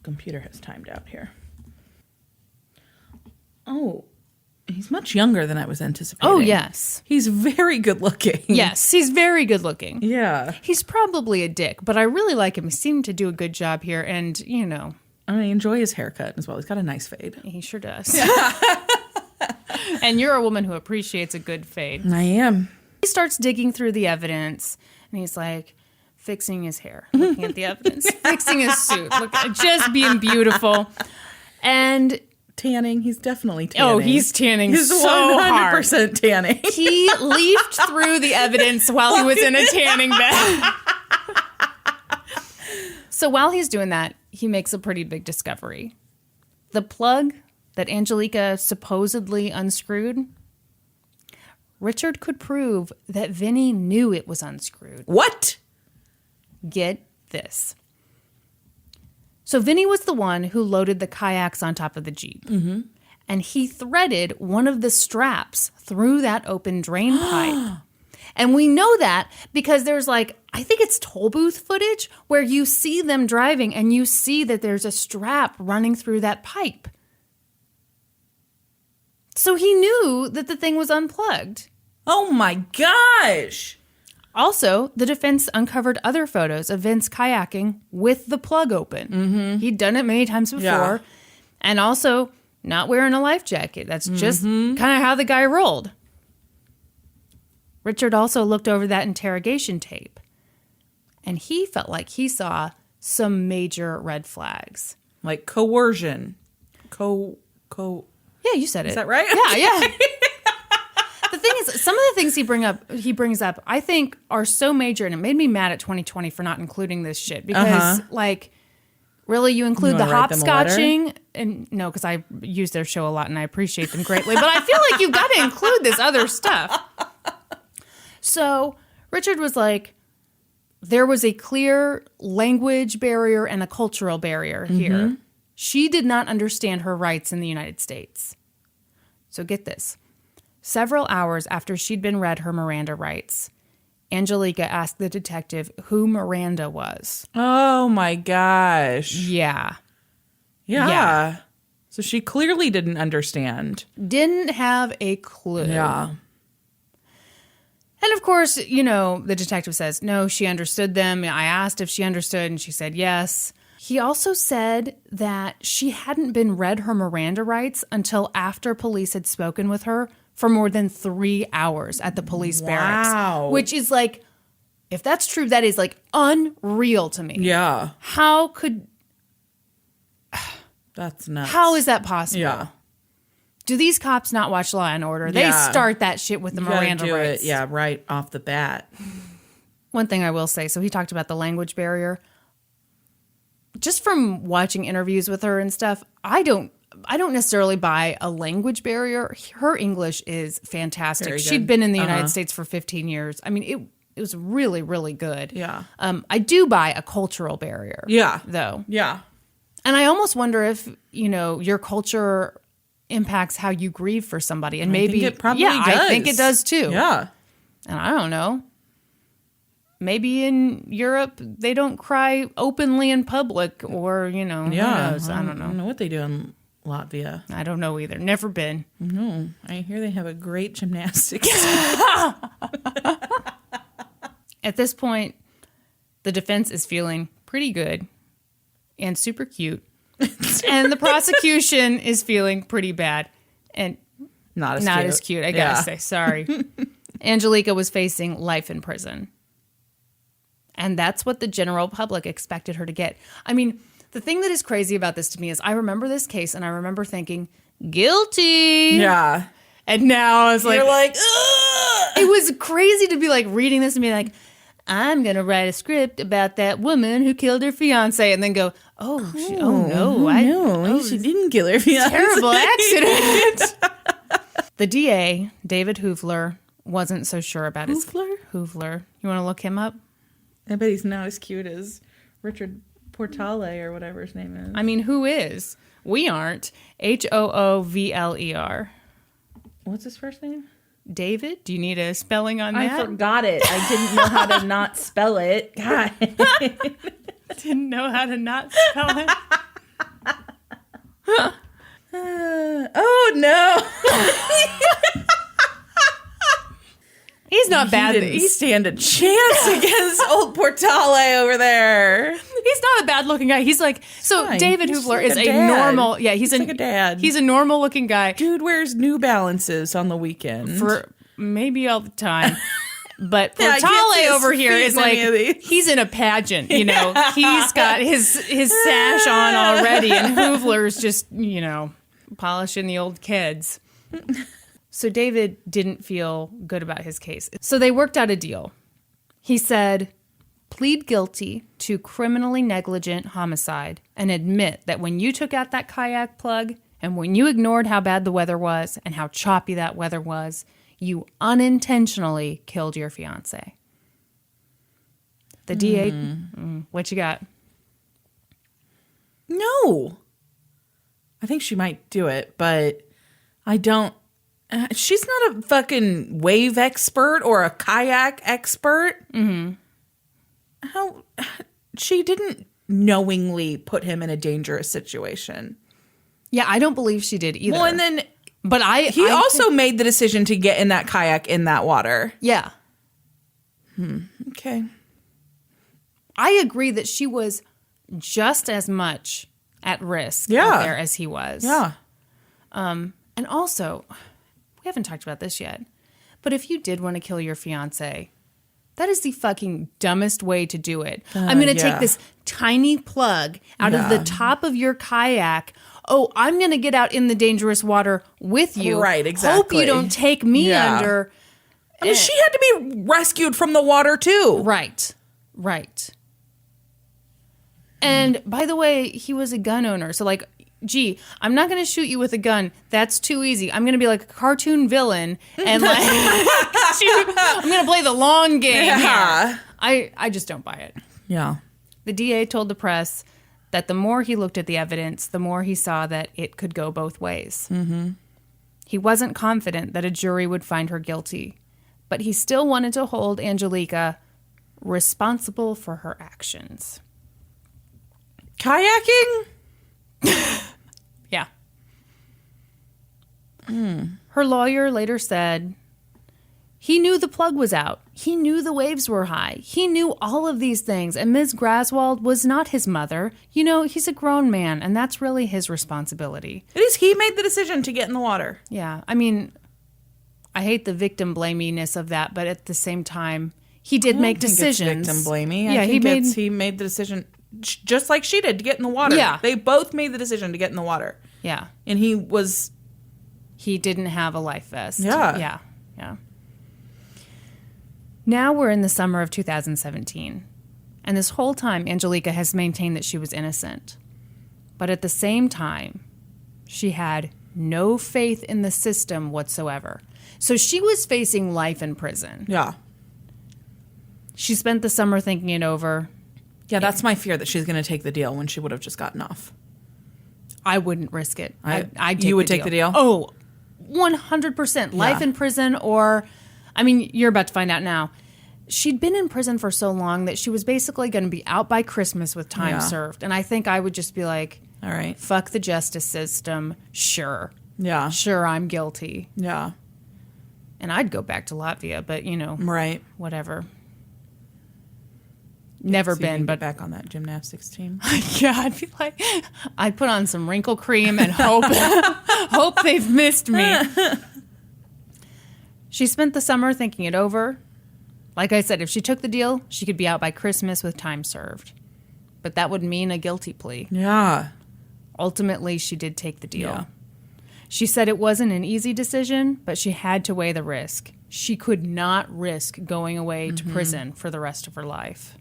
computer has timed out here. Oh, he's much younger than I was anticipating. Oh, yes. He's very good looking. Yes, he's very good looking. Yeah. He's probably a dick, but I really like him. He seemed to do a good job here, and, I enjoy his haircut as well. He's got a nice fade. He sure does. And you're a woman who appreciates a good fade. I am. He starts digging through the evidence, and he's like fixing his hair, looking at the evidence, fixing his suit, just being beautiful. And tanning. He's definitely tanning. Oh, he's tanning he's so 100% hard. tanning. He leafed through the evidence while he was in a tanning bed. So while he's doing that, he makes a pretty big discovery. The plug that Angelika supposedly unscrewed, Richard could prove that Vinny knew it was unscrewed. What? Get this. So Vinny was the one who loaded the kayaks on top of the Jeep. Mm-hmm. And he threaded one of the straps through that open drain pipe. And we know that because there's I think it's toll booth footage where you see them driving and you see that there's a strap running through that pipe. So he knew that the thing was unplugged. Oh my gosh. Also, the defense uncovered other photos of Vince kayaking with the plug open. Mm-hmm. He'd done it many times before. Yeah. And also not wearing a life jacket. That's just kind of how the guy rolled. Richard also looked over that interrogation tape. And he felt like he saw some major red flags. Like coercion. Yeah, you said it. Is that right? Yeah. The thing is, some of the things he brings up, I think are so major, and it made me mad at 2020 for not including this shit. Because, really, you include the hopscotching? And no, because I use their show a lot and I appreciate them greatly. But I feel like you've got to include this other stuff. So Richard was like, there was a clear language barrier and a cultural barrier here. She did not understand her rights in the United States. So get this. Several hours after she'd been read her Miranda rights, Angelika asked the detective who Miranda was. Oh my gosh. Yeah. So she clearly didn't understand. Didn't have a clue. Yeah. And of course, the detective says, no, she understood them. I asked if she understood, and she said yes. He also said that she hadn't been read her Miranda rights until after police had spoken with her for more than 3 hours at the police barracks. Which is if that's true, that is unreal to me. Yeah. How could... That's nuts. How is that possible? Yeah. Do these cops not watch Law and Order? They start that shit with the Miranda rights. Right off the bat. One thing I will say, so he talked about the language barrier. Just from watching interviews with her and stuff, I don't necessarily buy a language barrier. Her English is fantastic. She'd been in the United States for 15 years. I mean, it was really, really good. Yeah. I do buy a cultural barrier. Yeah. Though. Yeah. And I almost wonder if, your culture impacts how you grieve for somebody. And maybe it probably does. I think it does too. Yeah. And I don't know. Maybe in Europe, they don't cry openly in public or, who knows? I don't know. I don't know what they do in Latvia. I don't know either. Never been. No. I hear they have a great gymnastics. At this point, the defense is feeling pretty good and super cute. And the prosecution is feeling pretty bad and not as cute, I gotta say. Sorry. Angelika was facing life in prison. And that's what the general public expected her to get. I mean, the thing that is crazy about this to me is I remember this case and I remember thinking, guilty. Yeah. And now I was like... You're like, ugh! It was crazy to be reading this and be like, I'm going to write a script about that woman who killed her fiance, and then go, she didn't kill her fiance. Terrible accident. The DA, David Hoofler, wasn't so sure about Hoofler. You want to look him up? I bet he's not as cute as Richard Portale or whatever his name is. I mean, who is? We aren't. Hoovler. What's his first name? David? Do you need a spelling on that? I forgot it. I didn't know how to not spell it. God. Didn't know how to not spell it? Oh, no. He's not bad. He stand a chance against old Portale over there. He's not a bad-looking guy. He's like, so fine. David Hoofler like is a normal, he's like a dad. He's a normal-looking guy. Dude wears New Balances on the weekend. For maybe all the time. But Portale over here is like, he's in a pageant, you know. He's got his sash on already, and Hoofler's just, you know, polishing the old kids. So David didn't feel good about his case. So they worked out a deal. He said, plead guilty to criminally negligent homicide and admit that when you took out that kayak plug and when you ignored how bad the weather was and how choppy that weather was, you unintentionally killed your fiance. The DA, what you got? No. I think she might do it, but I don't. She's not a fucking wave expert or a kayak expert. Mm-hmm. How she didn't knowingly put him in a dangerous situation. Yeah, I don't believe she did either. Well, and then, but he also made the decision to get in that kayak in that water. Yeah. Okay. I agree that she was just as much at risk out there as he was. Yeah. And also, we haven't talked about this yet, but if you did want to kill your fiance, that is the fucking dumbest way to do it. I'm going to take this tiny plug out of the top of your kayak. Oh, I'm going to get out in the dangerous water with you. Right, exactly. Hope you don't take me under. I mean, she had to be rescued from the water too. Right. And by the way, he was a gun owner. So like, gee, I'm not going to shoot you with a gun. That's too easy. I'm going to be like a cartoon villain and like, I'm going to play the long game here. I just don't buy it. Yeah. The DA told the press that the more he looked at the evidence, the more he saw that it could go both ways. Mm-hmm. He wasn't confident that a jury would find her guilty, but he still wanted to hold Angelika responsible for her actions. Kayaking? Yeah. Her lawyer later said, he knew the plug was out. He knew the waves were high. He knew all of these things. And Ms. Graswald was not his mother. You know, he's a grown man, and that's really his responsibility. At least he made the decision to get in the water. Yeah. I mean, I hate the victim blaminess of that, but at the same time, he did make decisions. Victim blaming. Yeah, he made the decision just like she did to get in the water. Yeah. They both made the decision to get in the water. Yeah. And he didn't have a life vest. Yeah. Yeah. Now we're in the summer of 2017. And this whole time, Angelika has maintained that she was innocent. But at the same time, she had no faith in the system whatsoever. So she was facing life in prison. Yeah. She spent the summer thinking it over. Yeah, that's my fear, that she's going to take the deal when she would have just gotten off. I wouldn't risk it. You would take the deal? Oh, 100%. Life in prison or, I mean, you're about to find out now. She'd been in prison for so long that she was basically going to be out by Christmas with time served. And I think I would just be like, all right, fuck the justice system. Sure. Yeah. Sure, I'm guilty. Yeah. And I'd go back to Latvia, but, you know. Right. Whatever. Never so been, but back on that gymnastics team. Yeah, I'd be like, I'd put on some wrinkle cream and hope they've missed me. She spent the summer thinking it over. Like I said, if she took the deal, she could be out by Christmas with time served. But that would mean a guilty plea. Yeah. Ultimately, she did take the deal. Yeah. She said it wasn't an easy decision, but she had to weigh the risk. She could not risk going away to prison for the rest of her life.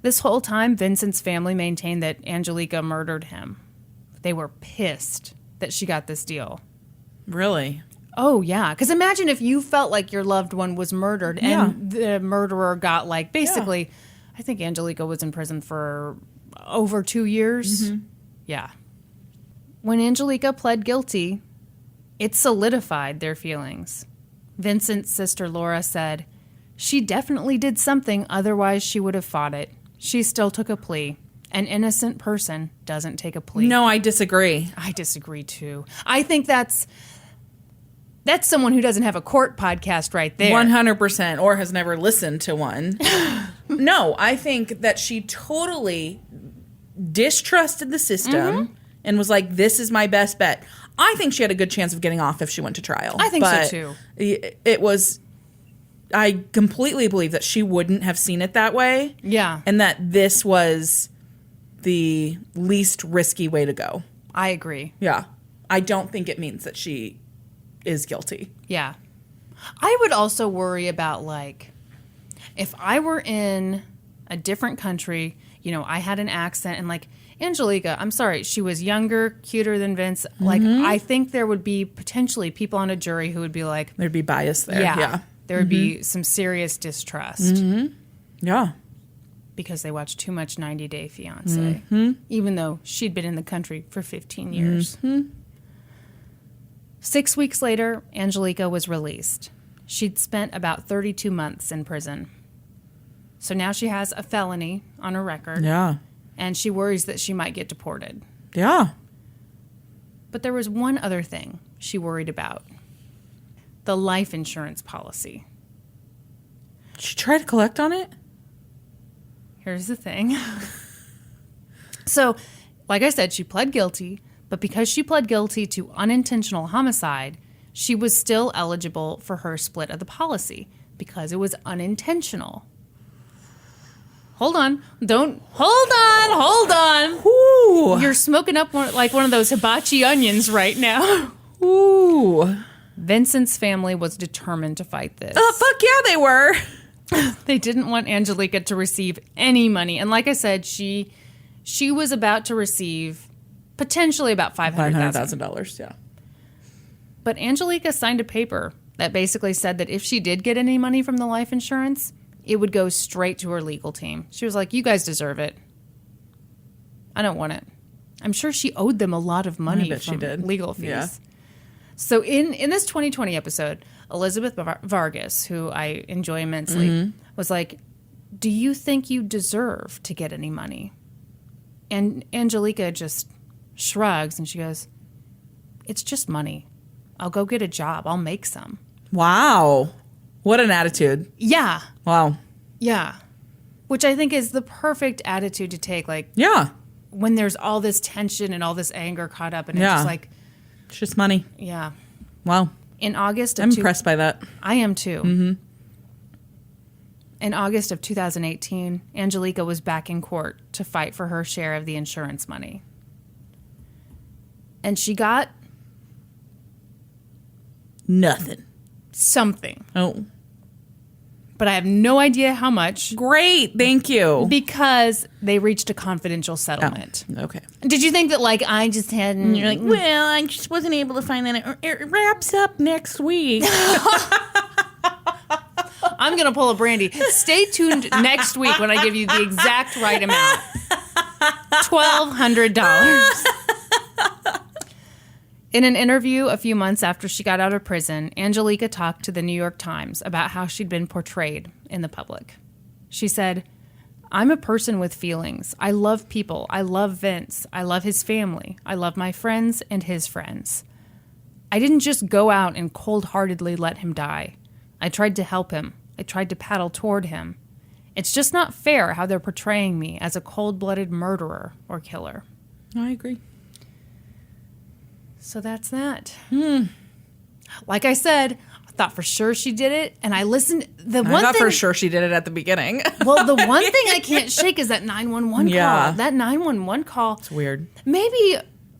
This whole time, Vincent's family maintained that Angelika murdered him. They were pissed that she got this deal. Really? Oh, yeah. Because imagine if you felt like your loved one was murdered and the murderer got, like, basically, I think Angelika was in prison for over 2 years. Mm-hmm. Yeah. When Angelika pled guilty, it solidified their feelings. Vincent's sister Laura said, she definitely did something, otherwise she would have fought it. She still took a plea, An innocent person doesn't take a plea. No, I disagree. I disagree, too. I think that's someone who doesn't have a court podcast right there. 100%, or has never listened to one. No, I think that she totally distrusted the system and was like, this is my best bet. I think she had a good chance of getting off if she went to trial. I think so, too. It was... I completely believe that she wouldn't have seen it that way. Yeah. And that this was the least risky way to go. I agree. Yeah. I don't think it means that she is guilty. Yeah. I would also worry about, like, if I were in a different country, you know, I had an accent, and, like, Angelika, I'm sorry, she was younger, cuter than Vince. Like, I think there would be potentially people on a jury who would be like... There'd be bias there. Yeah. There would be some serious distrust. Yeah. Because they watched too much 90 Day Fiance. Even though she'd been in the country for 15 years. 6 weeks later, Angelika was released. She'd spent about 32 months in prison. So now she has a felony on her record. Yeah. And she worries that she might get deported. Yeah. But there was one other thing she worried about. The life insurance policy. She tried to collect on it? Here's the thing. So, like I said, she pled guilty, but because she pled guilty to unintentional homicide, she was still eligible for her split of the policy because it was unintentional. Hold on. Hold on. Ooh. You're smoking up like one of those hibachi onions right now. Ooh. Vincent's family was determined to fight this. Oh, fuck yeah, they were. They didn't want Angelika to receive any money. And like I said, she was about to receive potentially about $500,000. Yeah. But Angelika signed a paper that basically said that if she did get any money from the life insurance, it would go straight to her legal team. She was like, you guys deserve it. I don't want it. I'm sure she owed them a lot of money from legal fees. Yeah. So in this 2020 episode, Elizabeth Vargas, who I enjoy immensely, was like, do you think you deserve to get any money? And Angelika just shrugs and she goes, it's just money. I'll go get a job. I'll make some. Wow. What an attitude. Yeah. Wow. Yeah. Which I think is the perfect attitude to take. Like, yeah. When there's all this tension and all this anger caught up, and it's just like, it's just money. Yeah. Wow. In August of I'm impressed by that. I am too. In August of 2018, Angelika was back in court to fight for her share of the insurance money. And she got nothing. Something. Oh. But I have no idea how much. Great. Thank you. Because they reached a confidential settlement. Oh, okay. Did you think that, like, I just hadn't... And you're like, well, I just wasn't able to find that. It wraps up next week. I'm going to pull a Brandi. Stay tuned next week when I give you the exact right amount. $1,200. In an interview a few months after she got out of prison, Angelika talked to the New York Times about how she'd been portrayed in the public. She said, I'm a person with feelings. I love people. I love Vince. I love his family. I love my friends and his friends. I didn't just go out and cold-heartedly let him die. I tried to help him. I tried to paddle toward him. It's just not fair how they're portraying me as a cold-blooded murderer or killer. I agree. So that's that. Like I said, I thought for sure she did it, and I listened. I thought for sure she did it at the beginning. Well, the one thing I can't shake is that 911 call. That 911 call. It's weird. Maybe,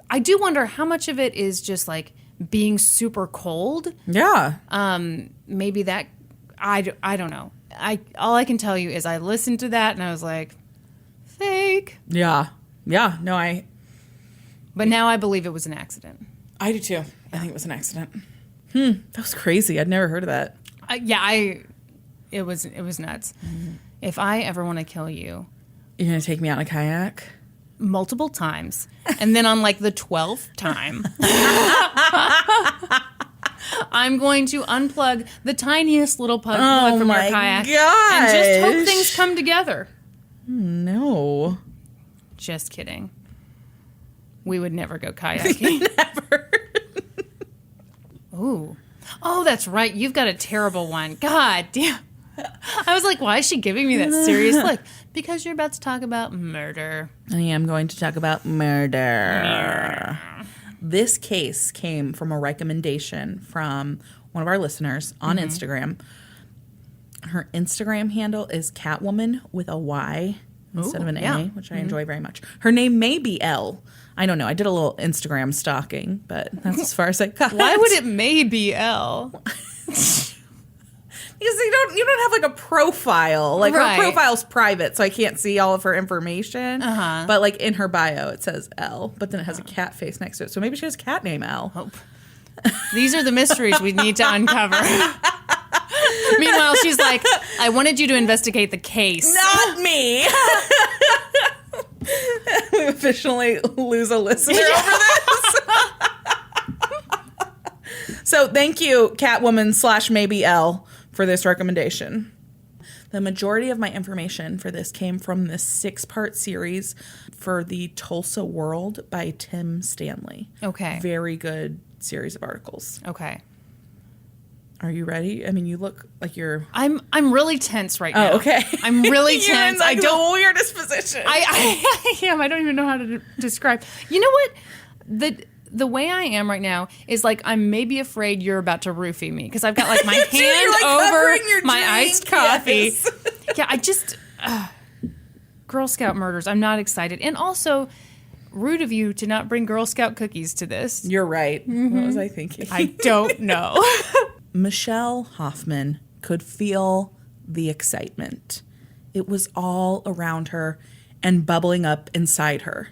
I do wonder how much of it is just like being super cold. Yeah. Maybe that, I don't know. All I can tell you is I listened to that, and I was like, fake. Yeah. Yeah. No, But now I believe it was an accident. I do too. Yeah. I think it was an accident. That was crazy. I'd never heard of that. It was nuts. If I ever want to kill you, you're going to take me out in a kayak? Multiple times. And then on like the 12th time, I'm going to unplug the tiniest little plug from your kayak. Gosh. And just hope things come together. No. Just kidding. We would never go kayaking. Never. Ooh. Oh, that's right. You've got a terrible one. God damn. I was like, why is she giving me that serious look? Because you're about to talk about murder. I am going to talk about murder. This case came from a recommendation from one of our listeners on Instagram. Her Instagram handle is Catwoman with a Y instead of an A, which I enjoy very much. Her name may be Elle. I don't know. I did a little Instagram stalking, but that's as far as I got. Why would it may be Elle? Because you don't have like a profile. Like her profile's private, so I can't see all of her information. But like in her bio, it says Elle, but then it has a cat face next to it. So maybe she has a cat named Elle. Hope. These are the mysteries we need to uncover. Meanwhile, she's like, I wanted you to investigate the case. Not me. We officially lose a listener over this. So thank you, Catwoman / maybe Elle, for this recommendation. The majority of my information for this came from this 6-part series for the Tulsa World by Tim Stanley. Okay. Very good series of articles. Okay. Are you ready? I mean, you look like you're... I'm really tense right now. Oh, okay. I'm really You're tense. in like I don't... the weirdest position. I am. I don't even know how to describe. You know what? The way I am right now is like I'm maybe afraid you're about to roofie me because I've got like my hand like over my drink. iced coffee. Yes. Yeah, I just... Girl Scout murders. I'm not excited. And also... rude of you to not bring Girl Scout cookies to this. You're right. What was I thinking? I don't know. Michelle Hoffman could feel the excitement. It was all around her and bubbling up inside her.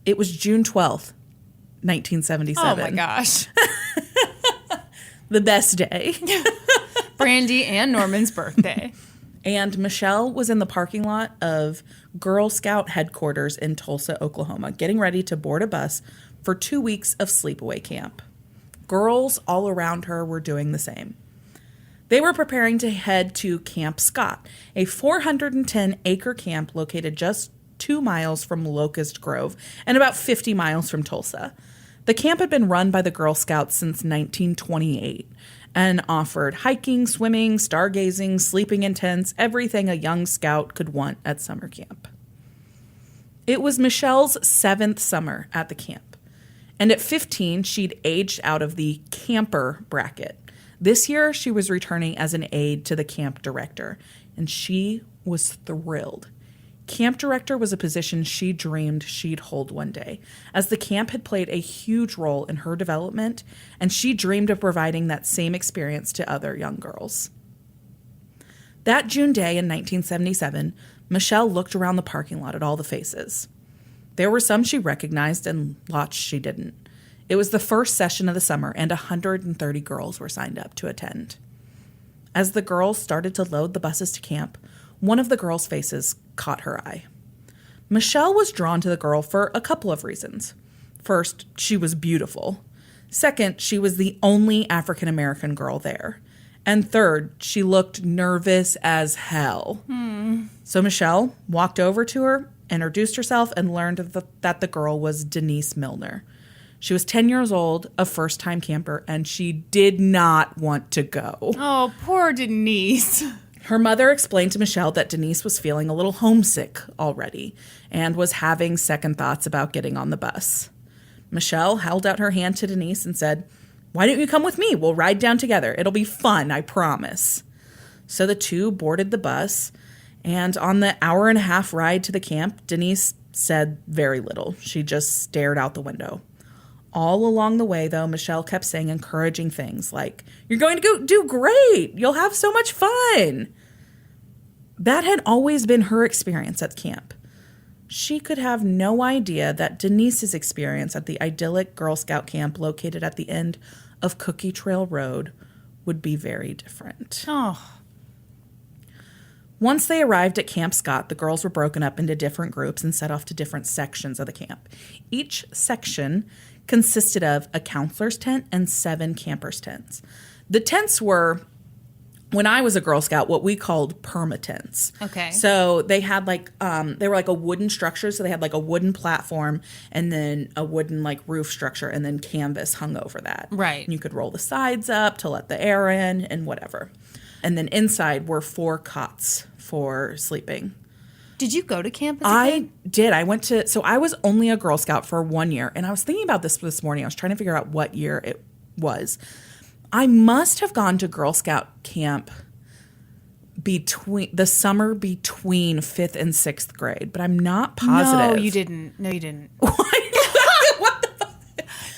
It was June 12th, 1977. Oh my gosh. The best day. Brandi and Norman's birthday. And Michelle was in the parking lot of Girl Scout headquarters in Tulsa, Oklahoma, getting ready to board a bus for 2 weeks of sleepaway camp. Girls all around her were doing the same. They were preparing to head to Camp Scott, a 410-acre camp located just 2 miles from Locust Grove and about 50 miles from Tulsa. The camp had been run by the Girl Scouts since 1928 and offered hiking, swimming, stargazing, sleeping in tents, everything a young scout could want at summer camp. It was Michelle's 7th summer at the camp. And at 15, she'd aged out of the camper bracket. This year, she was returning as an aide to the camp director, and she was thrilled. Camp director was a position she dreamed she'd hold one day, as the camp had played a huge role in her development, and she dreamed of providing that same experience to other young girls. That June day in 1977, Michelle looked around the parking lot at all the faces. There were some she recognized and lots she didn't. It was the first session of the summer, and 130 girls were signed up to attend. As the girls started to load the buses to camp, one of the girls' faces caught her eye. Michelle was drawn to the girl for a couple of reasons. First, she was beautiful. Second, she was the only African-American girl there. And third, she looked nervous as hell. So Michelle walked over to her, introduced herself, and learned that the girl was Doris Milner. She was 10 years old, a first-time camper, and she did not want to go. Oh, poor Denise. Her mother explained to Michelle that Denise was feeling a little homesick already and was having second thoughts about getting on the bus. Michelle held out her hand to Denise and said, "Why don't you come with me? We'll ride down together. It'll be fun, I promise." So the two boarded the bus, and on the hour-and-a-half ride to the camp, Denise said very little. She just stared out the window. All along the way, though, Michelle kept saying encouraging things like, "You're going to go do great. You'll have so much fun." That had always been her experience at camp. She could have no idea that Denise's experience at the idyllic Girl Scout camp located at the end of Cookie Trail Road would be very different. Oh. Once they arrived at Camp Scott, the girls were broken up into different groups and set off to different sections of the camp. Each section consisted of a counselor's tent and 7 campers' tents. The tents were when I was a Girl Scout, what we called permatents. Okay. So they had like, they were like a wooden structure. So they had like a wooden platform and then a wooden like roof structure and then canvas hung over that. Right. And you could roll the sides up to let the air in and whatever. And then inside were 4 cots for sleeping. Did you go to camp as a kid? I did. I went to, so I was only a Girl Scout for 1 year. And I was thinking about this morning. I was trying to figure out what year it was. I must have gone to Girl Scout camp between the summer between 5th and 6th grade, but I'm not positive. No, you didn't. What the fuck?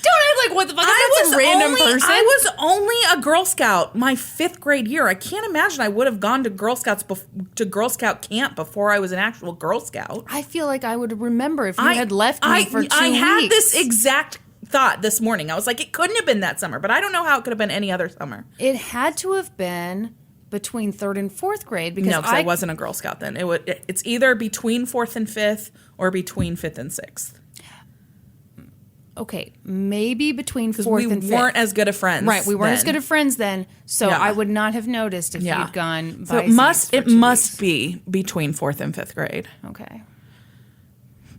Don't act like what the fuck. That's a random person. I was only a Girl Scout my 5th grade year. I can't imagine I would have gone to Girl Scout camp before I was an actual Girl Scout. I feel like I would remember if you had left me for 2 weeks. I had this exact thought this morning. I was like, it couldn't have been that summer, but I don't know how it could have been any other summer. It had to have been between 3rd and 4th grade because I wasn't a Girl Scout then. It's either between 4th and 5th or between 5th and 6th. Okay, maybe between 4th and 5th. We weren't as good of friends. Right, we weren't then. as good of friends then, so I would not have noticed if you'd gone So by it must be between 4th and 5th grade. Okay.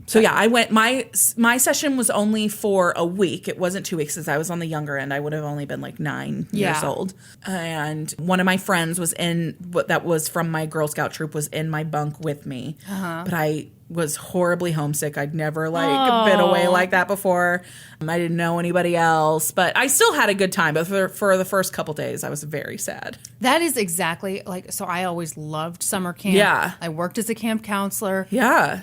So yeah, I went. My session was only for a week. It wasn't 2 weeks, since I was on the younger end. I would have only been like 9 years old. And one of my friends that was from my Girl Scout troop was in my bunk with me. But I was horribly homesick. I'd never been away like that before. I didn't know anybody else, but I still had a good time. But for the first couple days, I was very sad. That is exactly so. I always loved summer camp. Yeah, I worked as a camp counselor. Yeah.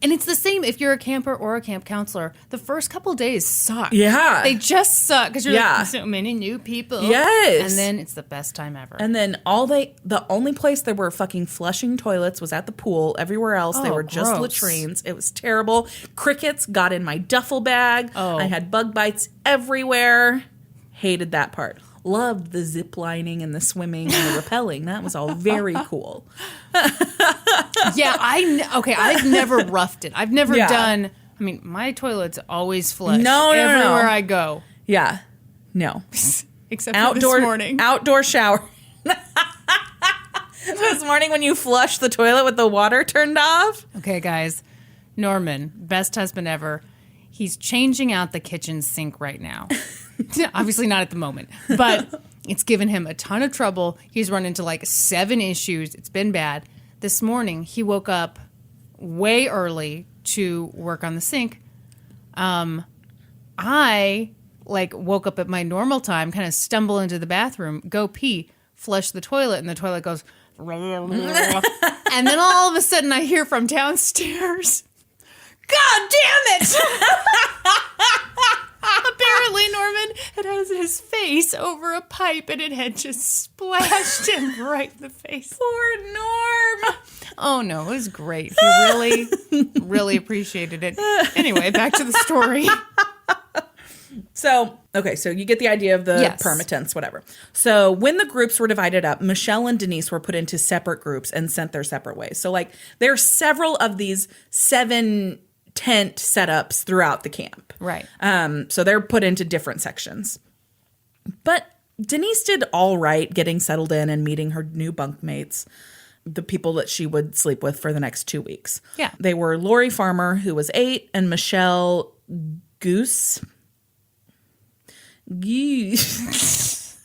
And it's the same if you're a camper or a camp counselor. The first couple days suck. Yeah. They just suck because you're like, so many new people. Yes. And then it's the best time ever. And then the only place there were fucking flushing toilets was at the pool. Everywhere else, they were just latrines. It was terrible. Crickets got in my duffel bag. I had bug bites everywhere. Hated that part. Loved the zip lining and the swimming and the rappelling. That was all very cool. Yeah, I've never roughed it. I've never done. I mean, my toilet's always flush. Everywhere I go. Yeah, no. Except for this morning. Outdoor shower. This morning when you flushed the toilet with the water turned off. Okay, guys. Norman, best husband ever. He's changing out the kitchen sink right now. Obviously not at the moment, but it's given him a ton of trouble. He's run into 7 issues. It's been bad. This morning, he woke up way early to work on the sink. I woke up at my normal time, kind of stumble into the bathroom, go pee, flush the toilet, and the toilet goes, and then all of a sudden I hear from downstairs, God damn it! Apparently, Norman had his face over a pipe and it had just splashed him right in the face. Poor Norm. Oh, no, it was great. He really, really appreciated it. Anyway, back to the story. So you get the idea of the permatents, whatever. So when the groups were divided up, Michelle and Denise were put into separate groups and sent their separate ways. So there are several of these 7 tent setups throughout the camp. Right. So they're put into different sections. But Denise did all right getting settled in and meeting her new bunkmates, the people that she would sleep with for the next 2 weeks. Yeah. They were Lori Farmer, who was 8, and Michelle Guse. Guse?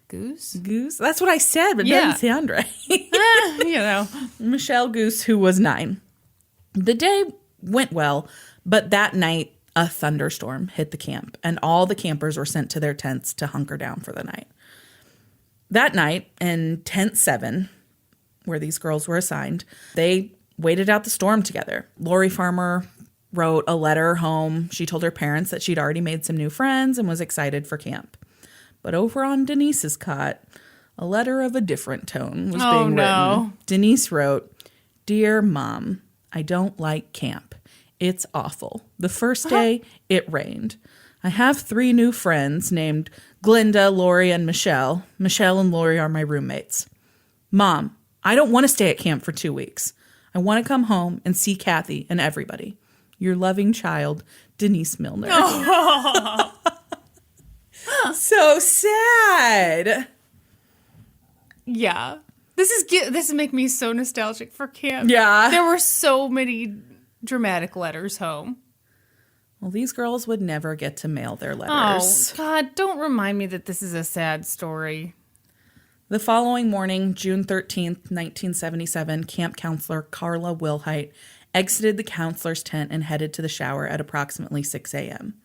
Goose? That's what I said, but it doesn't sound right. Michelle Guse, who was 9. The day went well, but that night, a thunderstorm hit the camp, and all the campers were sent to their tents to hunker down for the night. That night, in Tent 7, where these girls were assigned, they waited out the storm together. Lori Farmer wrote a letter home. She told her parents that she'd already made some new friends and was excited for camp. But over on Denise's cot, a letter of a different tone was being written. Denise wrote, "Dear Mom, I don't like camp. It's awful. The first day, it rained. I have 3 new friends named Glinda, Lori, and Michelle. Michelle and Lori are my roommates. Mom, I don't want to stay at camp for 2 weeks. I want to come home and see Kathy and everybody. Your loving child, Denise Milner." So sad. Yeah. This is making me so nostalgic for camp. Yeah. There were so many dramatic letters home. Well, these girls would never get to mail their letters. Oh, God, don't remind me that this is a sad story. The following morning, June 13th, 1977, camp counselor Carla Wilhite exited the counselor's tent and headed to the shower at approximately 6 a.m.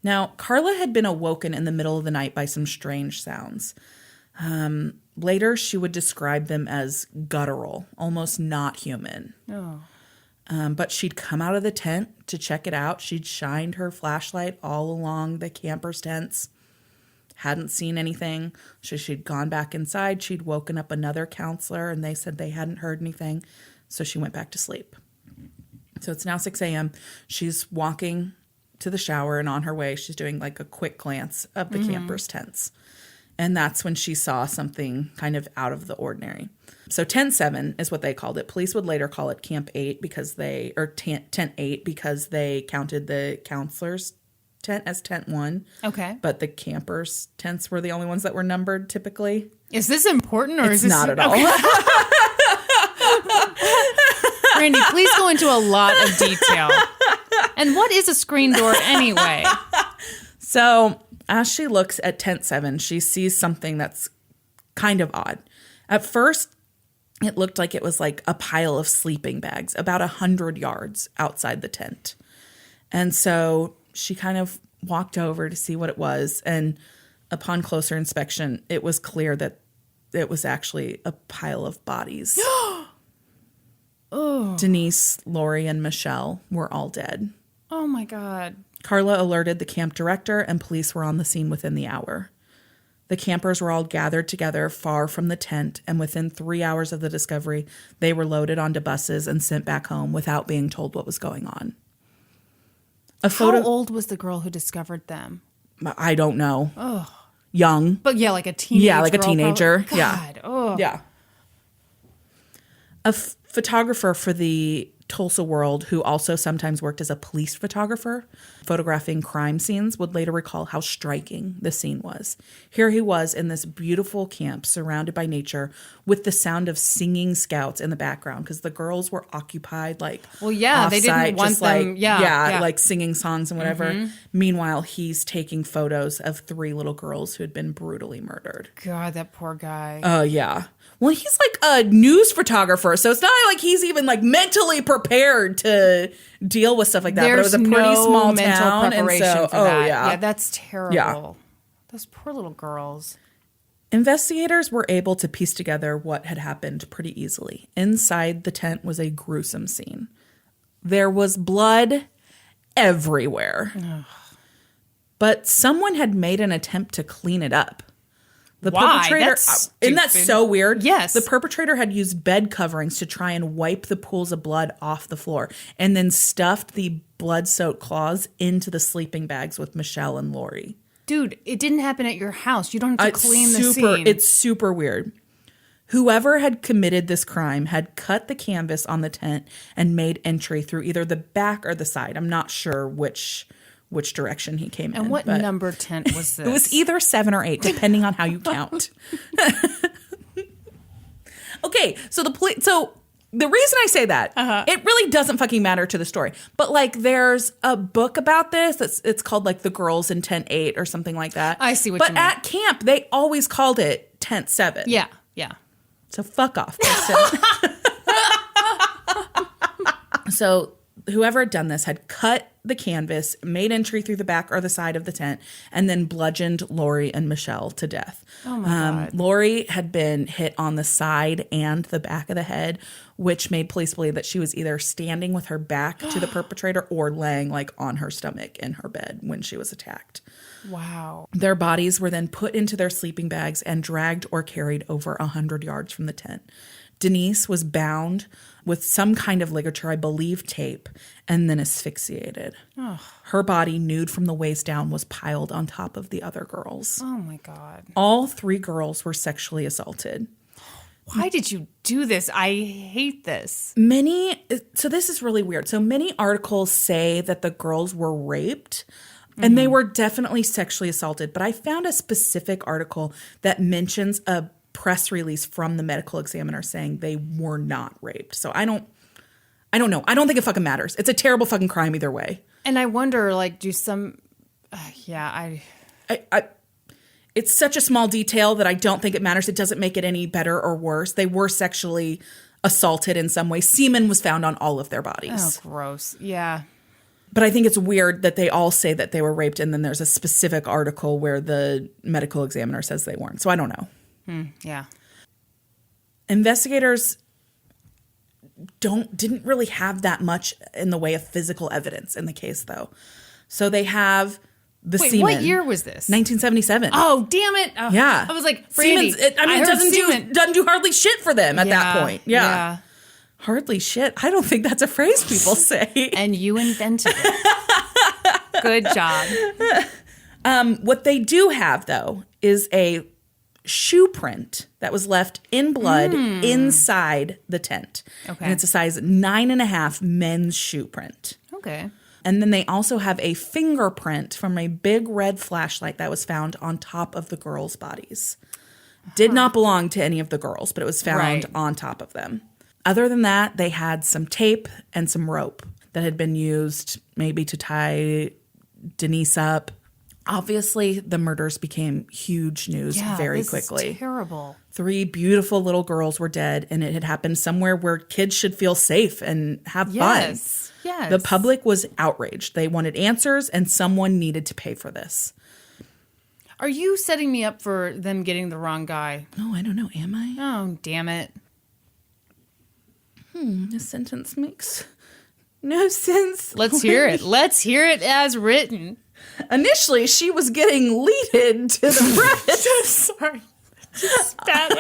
Now, Carla had been awoken in the middle of the night by some strange sounds. Later, she would describe them as guttural, almost not human. Oh. But she'd come out of the tent to check it out. She'd shined her flashlight all along the campers' tents. Hadn't seen anything. So she'd gone back inside. She'd woken up another counselor, and they said they hadn't heard anything. So she went back to sleep. So it's now 6 a.m. She's walking to the shower, and on her way, she's doing like a quick glance of the campers' tents. And that's when she saw something kind of out of the ordinary. So Tent 7 is what they called it. Police would later call it Camp 8 Tent 8 because they counted the counselor's tent as Tent 1. Okay. But the campers' tents were the only ones that were numbered typically. Is this important or It's is this not at all. Okay. Brandi, please go into a lot of detail. And what is a screen door anyway? So as she looks at Tent 7, she sees something that's kind of odd. At first, it looked like it was like a pile of sleeping bags about 100 yards outside the tent. And so she kind of walked over to see what it was. And upon closer inspection, it was clear that it was actually a pile of bodies. Oh. Denise, Lori, and Michelle were all dead. Oh, my God. Carla alerted the camp director, and police were on the scene within the hour. The campers were all gathered together far from the tent, and within 3 hours of the discovery, they were loaded onto buses and sent back home without being told what was going on. How old was the girl who discovered them? I don't know. Oh. Young. But yeah, like a teenager. Yeah, like a teenager. God. Yeah. Oh. Yeah. A photographer for the Tulsa World, who also sometimes worked as a police photographer, photographing crime scenes, would later recall how striking the scene was. Here he was in this beautiful camp surrounded by nature with the sound of singing scouts in the background because the girls were occupied like they didn't want them. Like singing songs and whatever. Mm-hmm. Meanwhile, he's taking photos of 3 little girls who had been brutally murdered. God, that poor guy. Yeah. Well, he's like a news photographer, so it's not like he's even like mentally prepared to deal with stuff like that. There's but it was a pretty small mental town, preparation and so for that. yeah, that's terrible. Yeah. Those poor little girls. Investigators were able to piece together what had happened pretty easily. Inside the tent was a gruesome scene. There was blood everywhere, but someone had made an attempt to clean it up. The perpetrator, isn't that so weird? Yes. The perpetrator had used bed coverings to try and wipe the pools of blood off the floor and then stuffed the blood-soaked claws into the sleeping bags with Michelle and Lori. Dude, it didn't happen at your house. You don't have to clean the scene. It's super weird. Whoever had committed this crime had cut the canvas on the tent and made entry through either the back or the side. I'm not sure which direction he came in. And what number tent was this? It was either 7 or 8, depending on how you count. Okay, so the reason I say that, it really doesn't fucking matter to the story. But like, there's a book about this. It's called like The Girls in Tent 8 or something like that. I see what you mean. But at camp, they always called it Tent 7. Yeah. So fuck off, Kristen. So whoever had done this had cut the canvas, made entry through the back or the side of the tent, and then bludgeoned Lori and Michelle to death. Oh my God. Lori had been hit on the side and the back of the head, which made police believe that she was either standing with her back to the perpetrator or laying like on her stomach in her bed when she was attacked. Wow. Their bodies were then put into their sleeping bags and dragged or carried over 100 yards from the tent. Denise was bound with some kind of ligature, I believe tape, and then asphyxiated. Oh. Her body, nude from the waist down, was piled on top of the other girls. Oh, my God. All 3 girls were sexually assaulted. Why did you do this? I hate this. So this is really weird. So many articles say that the girls were raped, And they were definitely sexually assaulted. But I found a specific article that mentions a press release from the medical examiner saying they were not raped. So I don't know. I don't think it fucking matters. It's a terrible fucking crime either way. And I wonder, like, do some... It's such a small detail that I don't think it matters. It doesn't make it any better or worse. They were sexually assaulted in some way. Semen was found on all of their bodies. Oh, gross. Yeah. But I think it's weird that they all say that they were raped, and then there's a specific article where the medical examiner says they weren't. So I don't know. Yeah. Investigators didn't really have that much in the way of physical evidence in the case, though. So they have the semen. What year was this? 1977. Oh, damn it. Oh, yeah. I was like, Brandi, it doesn't do hardly shit for them at that point. Yeah. Hardly shit. I don't think that's a phrase people say. And you invented it. Good job. What they do have, though, is a shoe print that was left in blood inside the tent. Okay. And it's a size 9.5 men's shoe print. Okay. And then they also have a fingerprint from a big red flashlight that was found on top of the girls' bodies. Did not belong to any of the girls, but it was found on top of them. Other than that, they had some tape and some rope that had been used maybe to tie Denise up. Obviously, the murders became huge news very quickly. Is terrible. 3 beautiful little girls were dead, and it had happened somewhere where kids should feel safe and have fun. Yes. The public was outraged. They wanted answers, and someone needed to pay for this. Are you setting me up for them getting the wrong guy? Oh, I don't know. Am I? Oh, damn it. This sentence makes no sense. Let's hear it. Let's hear it as written. Initially, she was getting leaded to the press. Sorry. Just spat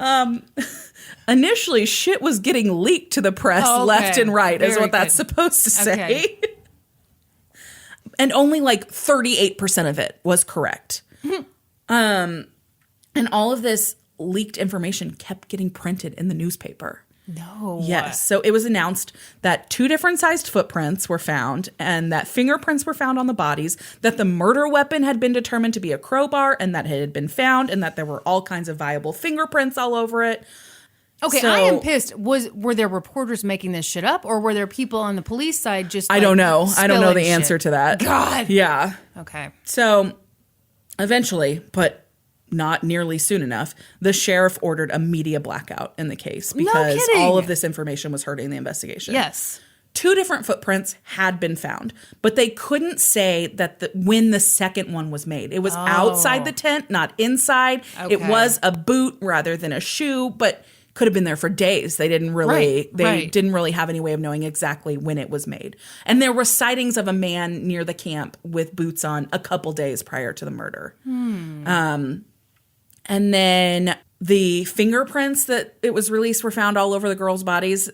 everywhere. Initially, shit was getting leaked to the press left and right, is what that's supposed to say. Okay. And only like 38% of it was correct. And all of this leaked information kept getting printed in the newspaper. No. Yes. So it was announced that 2 different sized footprints were found, and that fingerprints were found on the bodies, that the murder weapon had been determined to be a crowbar, and that it had been found, and that there were all kinds of viable fingerprints all over it. Okay, I am pissed. Were there reporters making this shit up, or were there people on the police side just I don't know. I don't know the answer to that. God. Yeah. Okay. So eventually, but not nearly soon enough, the sheriff ordered a media blackout in the case because all of this information was hurting the investigation. Yes. 2 different footprints had been found, but they couldn't say that when the second one was made. It was outside the tent, not inside. Okay. It was a boot rather than a shoe, but could have been there for days. They didn't really didn't really have any way of knowing exactly when it was made. And there were sightings of a man near the camp with boots on a couple days prior to the murder. And then the fingerprints that it was released were found all over the girls' bodies.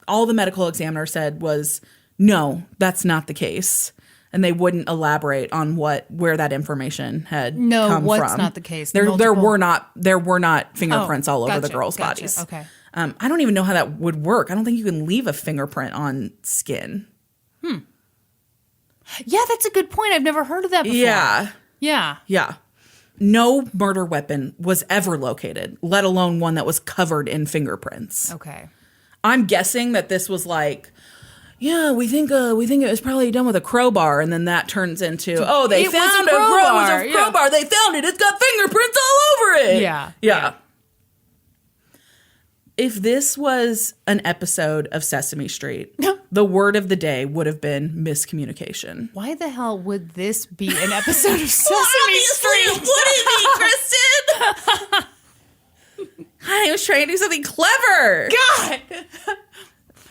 All the medical examiner said was, no, that's not the case. And they wouldn't elaborate on where that information had come from. No, what's not the case? There were not fingerprints all over the girls' bodies. Okay. I don't even know how that would work. I don't think you can leave a fingerprint on skin. Yeah, that's a good point. I've never heard of that before. Yeah. No murder weapon was ever located, let alone one that was covered in fingerprints. Okay. I'm guessing that this was like, we think it was probably done with a crowbar, and then that turns into, they found a crowbar. They found it. It's got fingerprints all over it. Yeah. If this was an episode of Sesame Street, the word of the day would have been miscommunication. Why the hell would this be an episode of Sesame Street? It wouldn't be, Kristen. I was trying to do something clever. God.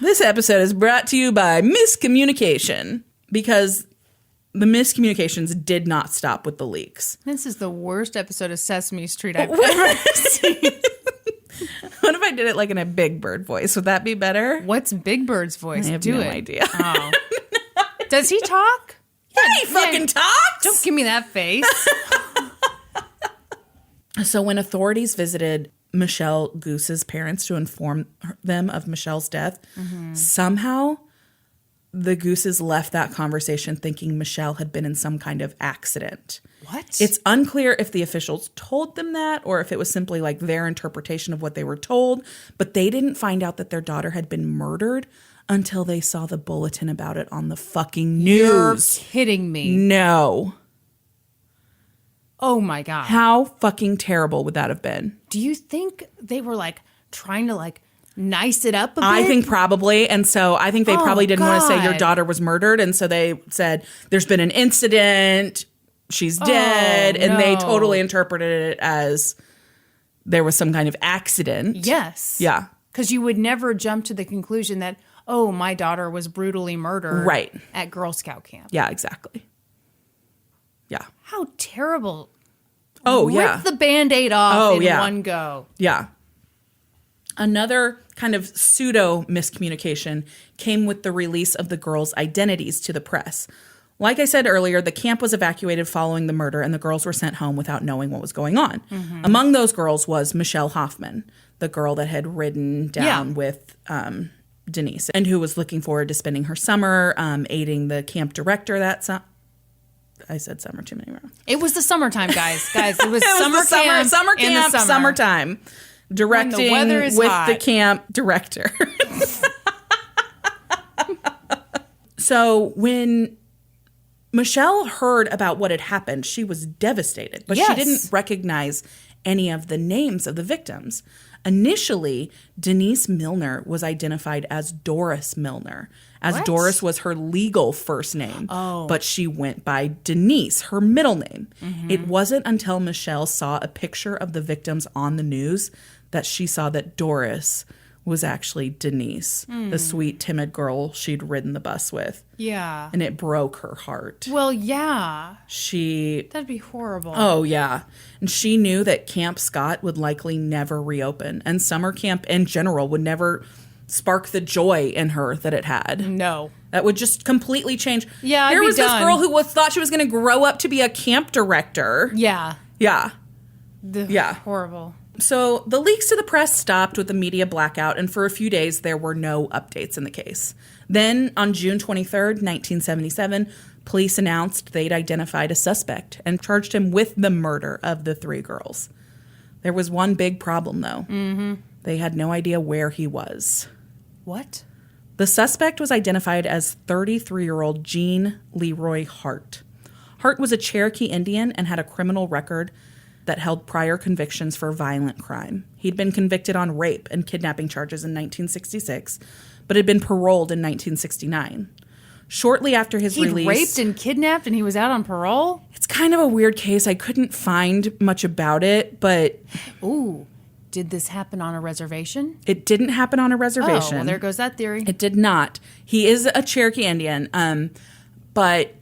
This episode is brought to you by miscommunication, because the miscommunications did not stop with the leaks. This is the worst episode of Sesame Street I've ever seen. What if I did it like in a Big Bird voice? Would that be better? What's Big Bird's voice? I have no idea. Oh. Does he talk? Yeah, he fucking talks. Don't give me that face. So when authorities visited Michelle Guse's parents to inform them of Michelle's death, somehow the Guses left that conversation thinking Michelle had been in some kind of accident. What? It's unclear if the officials told them that or if it was simply like their interpretation of what they were told, but they didn't find out that their daughter had been murdered until they saw the bulletin about it on the fucking news. You're kidding me. No. Oh my God. How fucking terrible would that have been? Do you think they were like trying to like nice it up a bit? I think probably. And so I think they probably didn't want to say your daughter was murdered. And so they said, there's been an incident. She's dead. And they totally interpreted it as there was some kind of accident. Yes. Yeah. Because you would never jump to the conclusion that, oh, my daughter was brutally murdered at Girl Scout camp. Yeah, exactly. Yeah. How terrible. Oh, yeah. Rip the Band-Aid off in one go. Yeah. Another kind of pseudo miscommunication came with the release of the girls' identities to the press. Like I said earlier, the camp was evacuated following the murder and the girls were sent home without knowing what was going on. Mm-hmm. Among those girls was Michelle Hoffman, the girl that had ridden down with Denise and who was looking forward to spending her summer aiding the camp director that summer. I said summer too many rounds. It was the summertime, guys. It was summer camp, summertime. Directing with hot. The camp director. So when Michelle heard about what had happened, she was devastated, but she didn't recognize any of the names of the victims. Initially, Denise Milner was identified as Doris Milner, as Doris was her legal first name. Oh. But she went by Denise, her middle name. Mm-hmm. It wasn't until Michelle saw a picture of the victims on the news that she saw that Doris was actually Denise, the sweet, timid girl she'd ridden the bus with. Yeah. And it broke her heart. Well, yeah. That'd be horrible. Oh, yeah. And she knew that Camp Scott would likely never reopen. And summer camp in general would never spark the joy in her that it had. No. That would just completely change. Yeah, Here was this girl who thought she was going to grow up to be a camp director. Yeah. Yeah. Horrible. So the leaks to the press stopped with the media blackout, and for a few days there were no updates in the case. Then, on June 23rd, 1977, police announced they'd identified a suspect and charged him with the murder of the 3 girls. There was one big problem, though. Mm-hmm. They had no idea where he was. What? The suspect was identified as 33-year-old Gene Leroy Hart. Hart was a Cherokee Indian and had a criminal record that held prior convictions for violent crime. He'd been convicted on rape and kidnapping charges in 1966, but had been paroled in 1969. Shortly after his release... He raped and kidnapped and he was out on parole? It's kind of a weird case. I couldn't find much about it, but... Ooh. Did this happen on a reservation? It didn't happen on a reservation. Oh, well, there goes that theory. It did not. He is a Cherokee Indian, but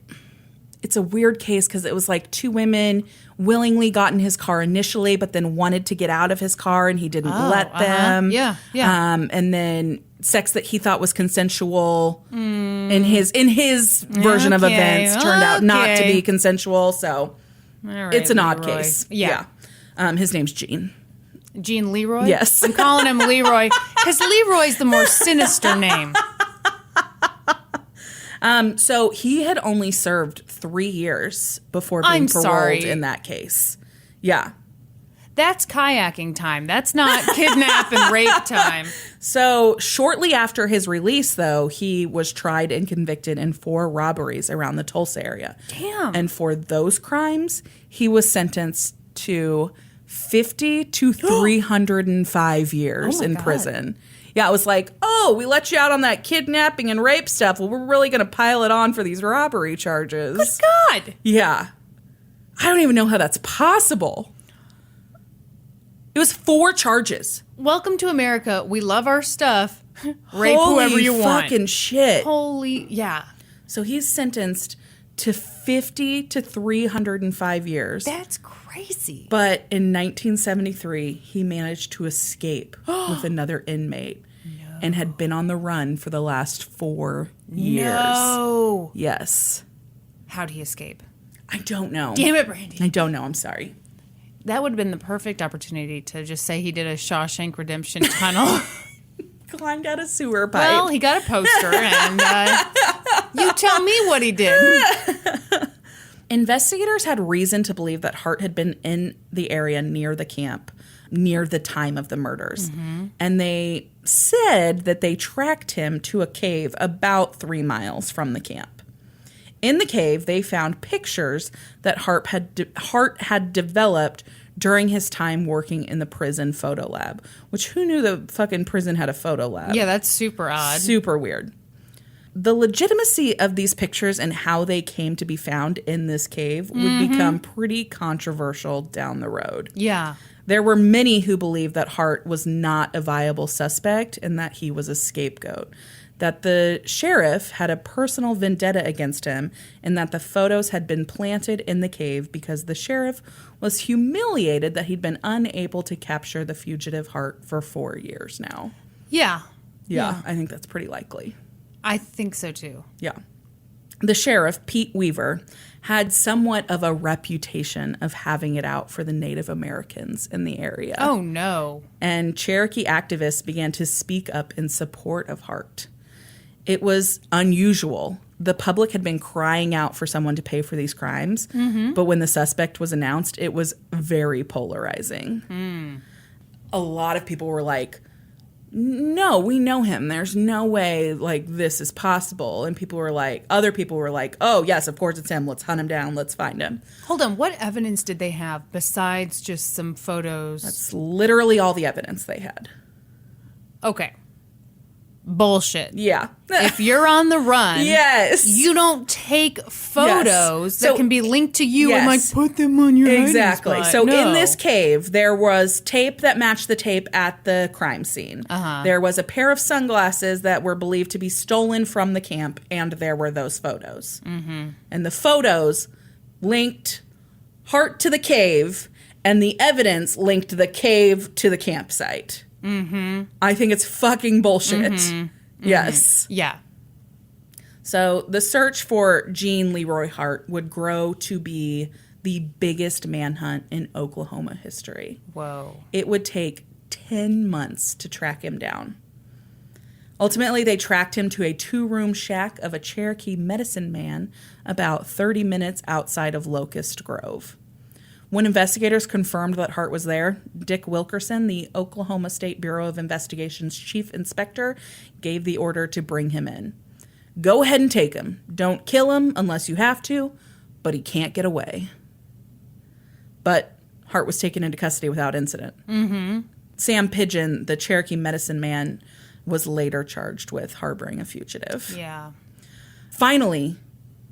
it's a weird case because it was like 2 women willingly got in his car initially, but then wanted to get out of his car and he didn't let them. Yeah. And then sex that he thought was consensual in his version of events turned out not to be consensual. So it's an odd case. Yeah. His name's Gene. Gene Leroy? Yes. I'm calling him Leroy because Leroy's the more sinister name. So he had only served 3 years before being paroled in that case. Yeah. That's kayaking time. That's not kidnap and rape time. So shortly after his release, though, he was tried and convicted in 4 robberies around the Tulsa area. Damn. And for those crimes, he was sentenced to 50 to 305 years in prison. Yeah, it was like, we let you out on that kidnapping and rape stuff. Well, we're really going to pile it on for these robbery charges. Good God. Yeah. I don't even know how that's possible. It was 4 charges. Welcome to America. We love our stuff. Rape whoever you want. Holy fucking shit. Yeah. So he's sentenced to 50 to 305 years. That's crazy. But in 1973, he managed to escape with another inmate and had been on the run for the last 4 years. No. Yes. How'd he escape? I don't know. Damn it, Brandi. I don't know. I'm sorry. That would have been the perfect opportunity to just say he did a Shawshank Redemption tunnel. Climbed out a sewer pipe. Well, he got a poster and You tell me what he did. Investigators had reason to believe that Hart had been in the area near the camp near the time of the murders. Mm-hmm. And they said that they tracked him to a cave about 3 miles from the camp. In the cave, they found pictures that Hart had developed during his time working in the prison photo lab. Which, who knew the fucking prison had a photo lab? Yeah, that's super odd. Super weird. The legitimacy of these pictures and how they came to be found in this cave would become pretty controversial down the road. Yeah. There were many who believed that Hart was not a viable suspect and that he was a scapegoat, that the sheriff had a personal vendetta against him, and that the photos had been planted in the cave because the sheriff was humiliated that he'd been unable to capture the fugitive Hart for 4 years now. Yeah. Yeah, I think that's pretty likely. I think so, too. Yeah. The sheriff, Pete Weaver, had somewhat of a reputation of having it out for the Native Americans in the area. Oh, no. And Cherokee activists began to speak up in support of Hart. It was unusual. The public had been crying out for someone to pay for these crimes, but when the suspect was announced, it was very polarizing. A lot of people were like, no, we know him. There's no way, like, this is possible. And other people were like, oh, yes, of course it's him. Let's hunt him down. Let's find him. Hold on. What evidence did they have besides just some photos? That's literally all the evidence they had. Okay. Bullshit. Yeah. If you're on the run, yes, you don't take photos that can be linked to you and, like, put them on your exactly. hiding spot. So in this cave, there was tape that matched the tape at the crime scene. There was a pair of sunglasses that were believed to be stolen from the camp, and there were those photos. And the photos linked Hart to the cave, and the evidence linked the cave to the campsite. I think it's fucking bullshit. Yes. Yeah. So the search for Gene Leroy Hart would grow to be the biggest manhunt in Oklahoma history. Whoa. It would take 10 months to track him down. Ultimately, they tracked him to a 2-room shack of a Cherokee medicine man about 30 minutes outside of Locust Grove. When investigators confirmed that Hart was there, Dick Wilkerson, the Oklahoma State Bureau of Investigation's chief inspector, gave the order to bring him in. Go ahead and take him. Don't kill him unless you have to, but he can't get away. But Hart was taken into custody without incident. Sam Pigeon, the Cherokee medicine man, was later charged with harboring a fugitive. Yeah. Finally,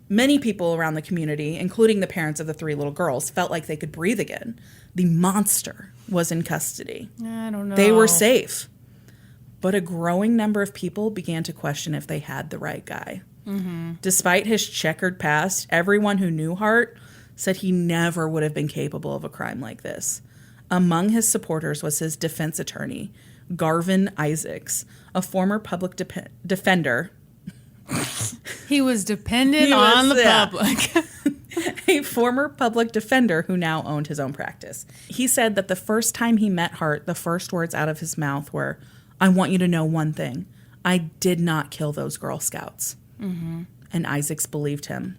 many people around the community, including the parents of the 3 little girls, felt like they could breathe again. The monster was in custody. I don't know. They were safe. But a growing number of people began to question if they had the right guy. Despite his checkered past, everyone who knew Hart said he never would have been capable of a crime like this. Among his supporters was his defense attorney, Garvin Isaacs, a former public defender. He was dependent on the public. A former public defender who now owned his own practice. He said that the first time he met Hart, the first words out of his mouth were, "I want you to know one thing. I did not kill those Girl Scouts." And Isaacs believed him.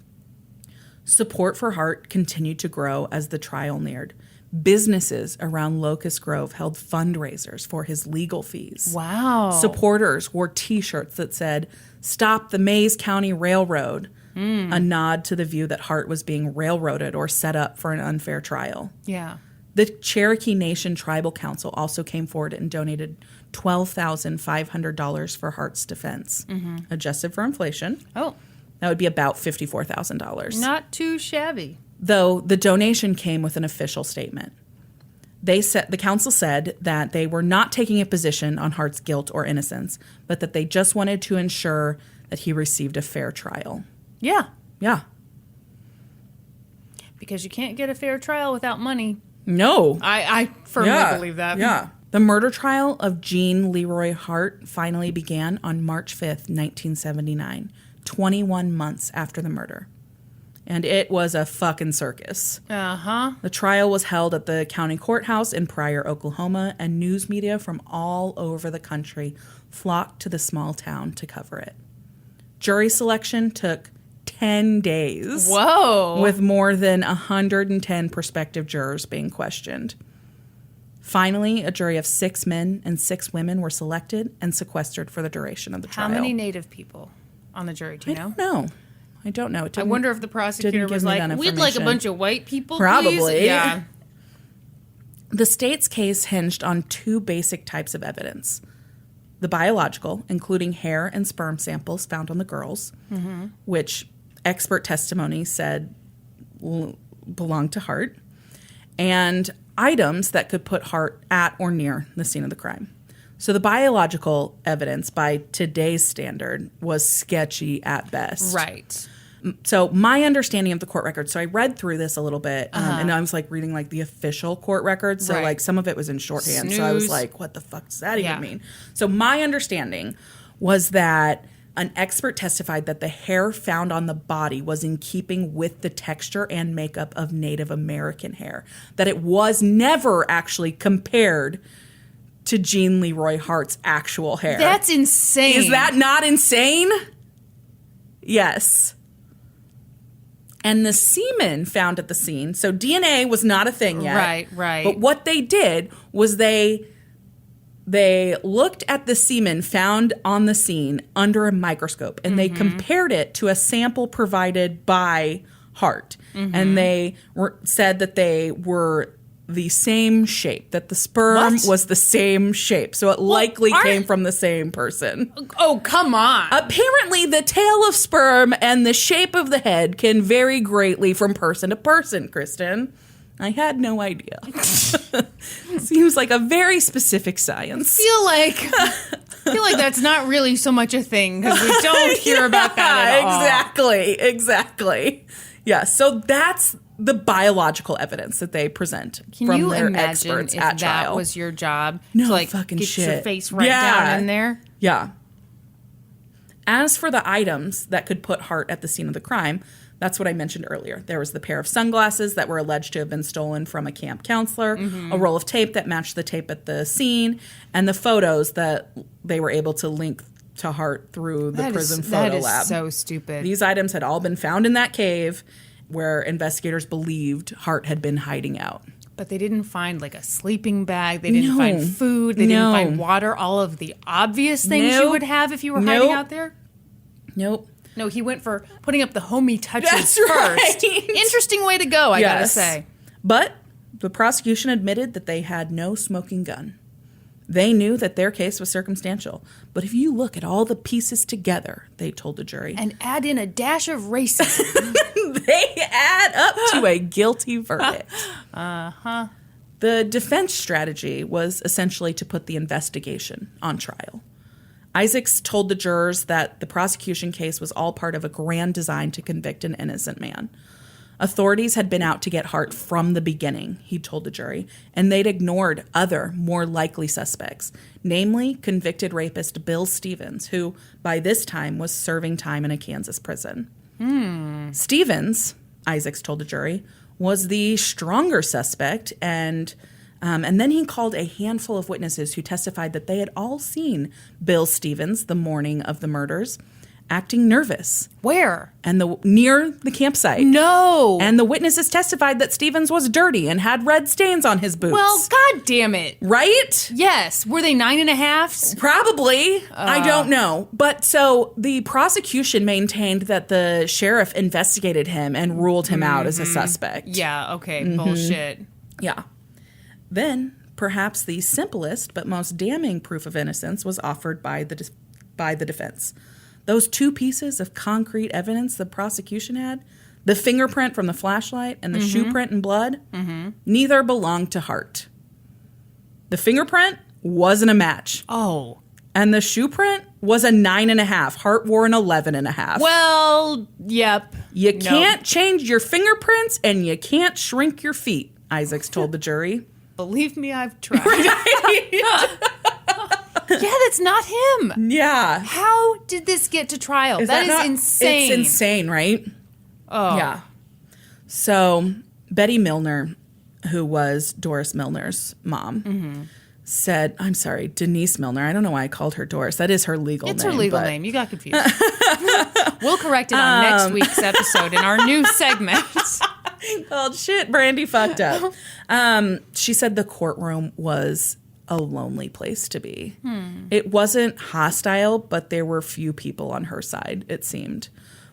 Support for Hart continued to grow as the trial neared. Businesses around Locust Grove held fundraisers for his legal fees. Wow. Supporters wore T-shirts that said, "Stop the Mays County Railroad," a nod to the view that Hart was being railroaded or set up for an unfair trial. Yeah. The Cherokee Nation Tribal Council also came forward and donated $12,500 for Hart's defense. Adjusted for inflation. Oh. That would be about $54,000. Not too shabby. Though the donation came with an official statement. The council said that they were not taking a position on Hart's guilt or innocence, but that they just wanted to ensure that he received a fair trial. Yeah. Yeah. Because you can't get a fair trial without money. No. I firmly believe that. Yeah. The murder trial of Gene Leroy Hart finally began on March 5th, 1979, 21 months after the murder. And it was a fucking circus. The trial was held at the county courthouse in Pryor, Oklahoma, and news media from all over the country flocked to the small town to cover it. Jury selection took 10 days. Whoa. With more than 110 prospective jurors being questioned. Finally, a jury of 6 men and 6 women were selected and sequestered for the duration of the trial. How many Native people on the jury, do you know? I don't know. I wonder if the prosecutor was like, we'd like a bunch of white people, Probably. Please. Yeah. The state's case hinged on 2 basic types of evidence. The biological, including hair and sperm samples found on the girls, which expert testimony said belonged to Hart, and items that could put Hart at or near the scene of the crime. So the biological evidence, by today's standard, was sketchy at best. Right. So my understanding of the court record, so I read through this a little bit, and I was like reading like the official court record. So like some of it was in shorthand. Snooze. So I was like, what the fuck does that even mean? So my understanding was that an expert testified that the hair found on the body was in keeping with the texture and makeup of Native American hair. That it was never actually compared to Gene Leroy Hart's actual hair. That's insane. Is that not insane? Yes. And the semen found at the scene, so DNA was not a thing yet. Right. But what they did was they looked at the semen found on the scene under a microscope, and they compared it to a sample provided by Hart. And they said that they were the same shape, that the sperm was the same shape. So it likely came from the same person. Oh, come on. Apparently, the tail of sperm and the shape of the head can vary greatly from person to person, Kristen. I had no idea. Seems like a very specific science. I feel like that's not really so much a thing because we don't hear about that at all. Exactly. Yeah, so that's the biological evidence that they present from their experts at trial. Can you imagine if that was your job? No to like fucking get shit. your face right down in there? Yeah. As for the items that could put Hart at the scene of the crime, that's what I mentioned earlier. There was the pair of sunglasses that were alleged to have been stolen from a camp counselor, a roll of tape that matched the tape at the scene, and the photos that they were able to link to Hart through the prison photo lab. That is so stupid. These items had all been found in that cave where investigators believed Hart had been hiding out. But they didn't find like a sleeping bag. They didn't find food. They didn't find water. All of the obvious things you would have if you were hiding out there. Nope. No, he went for putting up the homey touches That's first. Right. Interesting way to go, I gotta say. But the prosecution admitted that they had no smoking gun. They knew that their case was circumstantial. But if you look at all the pieces together, they told the jury. And add in a dash of racism. They add up to a guilty verdict. The defense strategy was essentially to put the investigation on trial. Isaacs told the jurors that the prosecution case was all part of a grand design to convict an innocent man. Authorities had been out to get Hart from the beginning, he told the jury, and they'd ignored other, more likely suspects, namely convicted rapist Bill Stevens, who, by this time, was serving time in a Kansas prison. Stevens, Isaacs told the jury, was the stronger suspect, and then he called a handful of witnesses who testified that they had all seen Bill Stevens the morning of the murders, acting nervous. Where? And near the campsite. No. And the witnesses testified that Stevens was dirty and had red stains on his boots. Well, god damn it. Right? Yes. Were they 9.5s? Probably. I don't know. But so the prosecution maintained that the sheriff investigated him and ruled him out as a suspect. Yeah, okay. Bullshit. Yeah. Then, perhaps the simplest but most damning proof of innocence was offered by the defense. Those 2 pieces of concrete evidence the prosecution had, the fingerprint from the flashlight and the shoe print in blood, neither belonged to Hart. The fingerprint wasn't a match. Oh. And the shoe print was a 9.5. Hart wore an 11.5. Well, yep. You can't change your fingerprints and you can't shrink your feet, Isaacs told the jury. Believe me, I've tried. Yeah, that's not him. Yeah. How did this get to trial? That is insane. It's insane, right? Oh. Yeah. So Betty Milner, who was Doris Milner's mom, said, I'm sorry, Denise Milner. I don't know why I called her Doris. That is her legal name. It's her legal name. You got confused. We'll correct it on next week's episode in our new segment. Called Shit, Brandi Fucked Up. She said the courtroom was a lonely place to be. It wasn't hostile, but there were few people on her side, it seemed.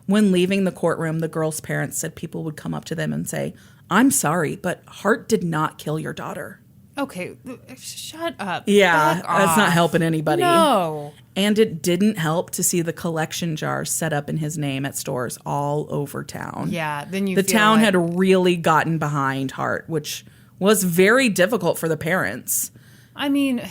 When leaving the courtroom, the girl's parents said people would come up to them and say, "I'm sorry, but Hart did not kill your daughter." Okay, shut up. Yeah, that's not helping anybody. No. And it didn't help to see the collection jars set up in his name at stores all over town. Yeah, then the town had really gotten behind Hart, which was very difficult for the parents. I mean,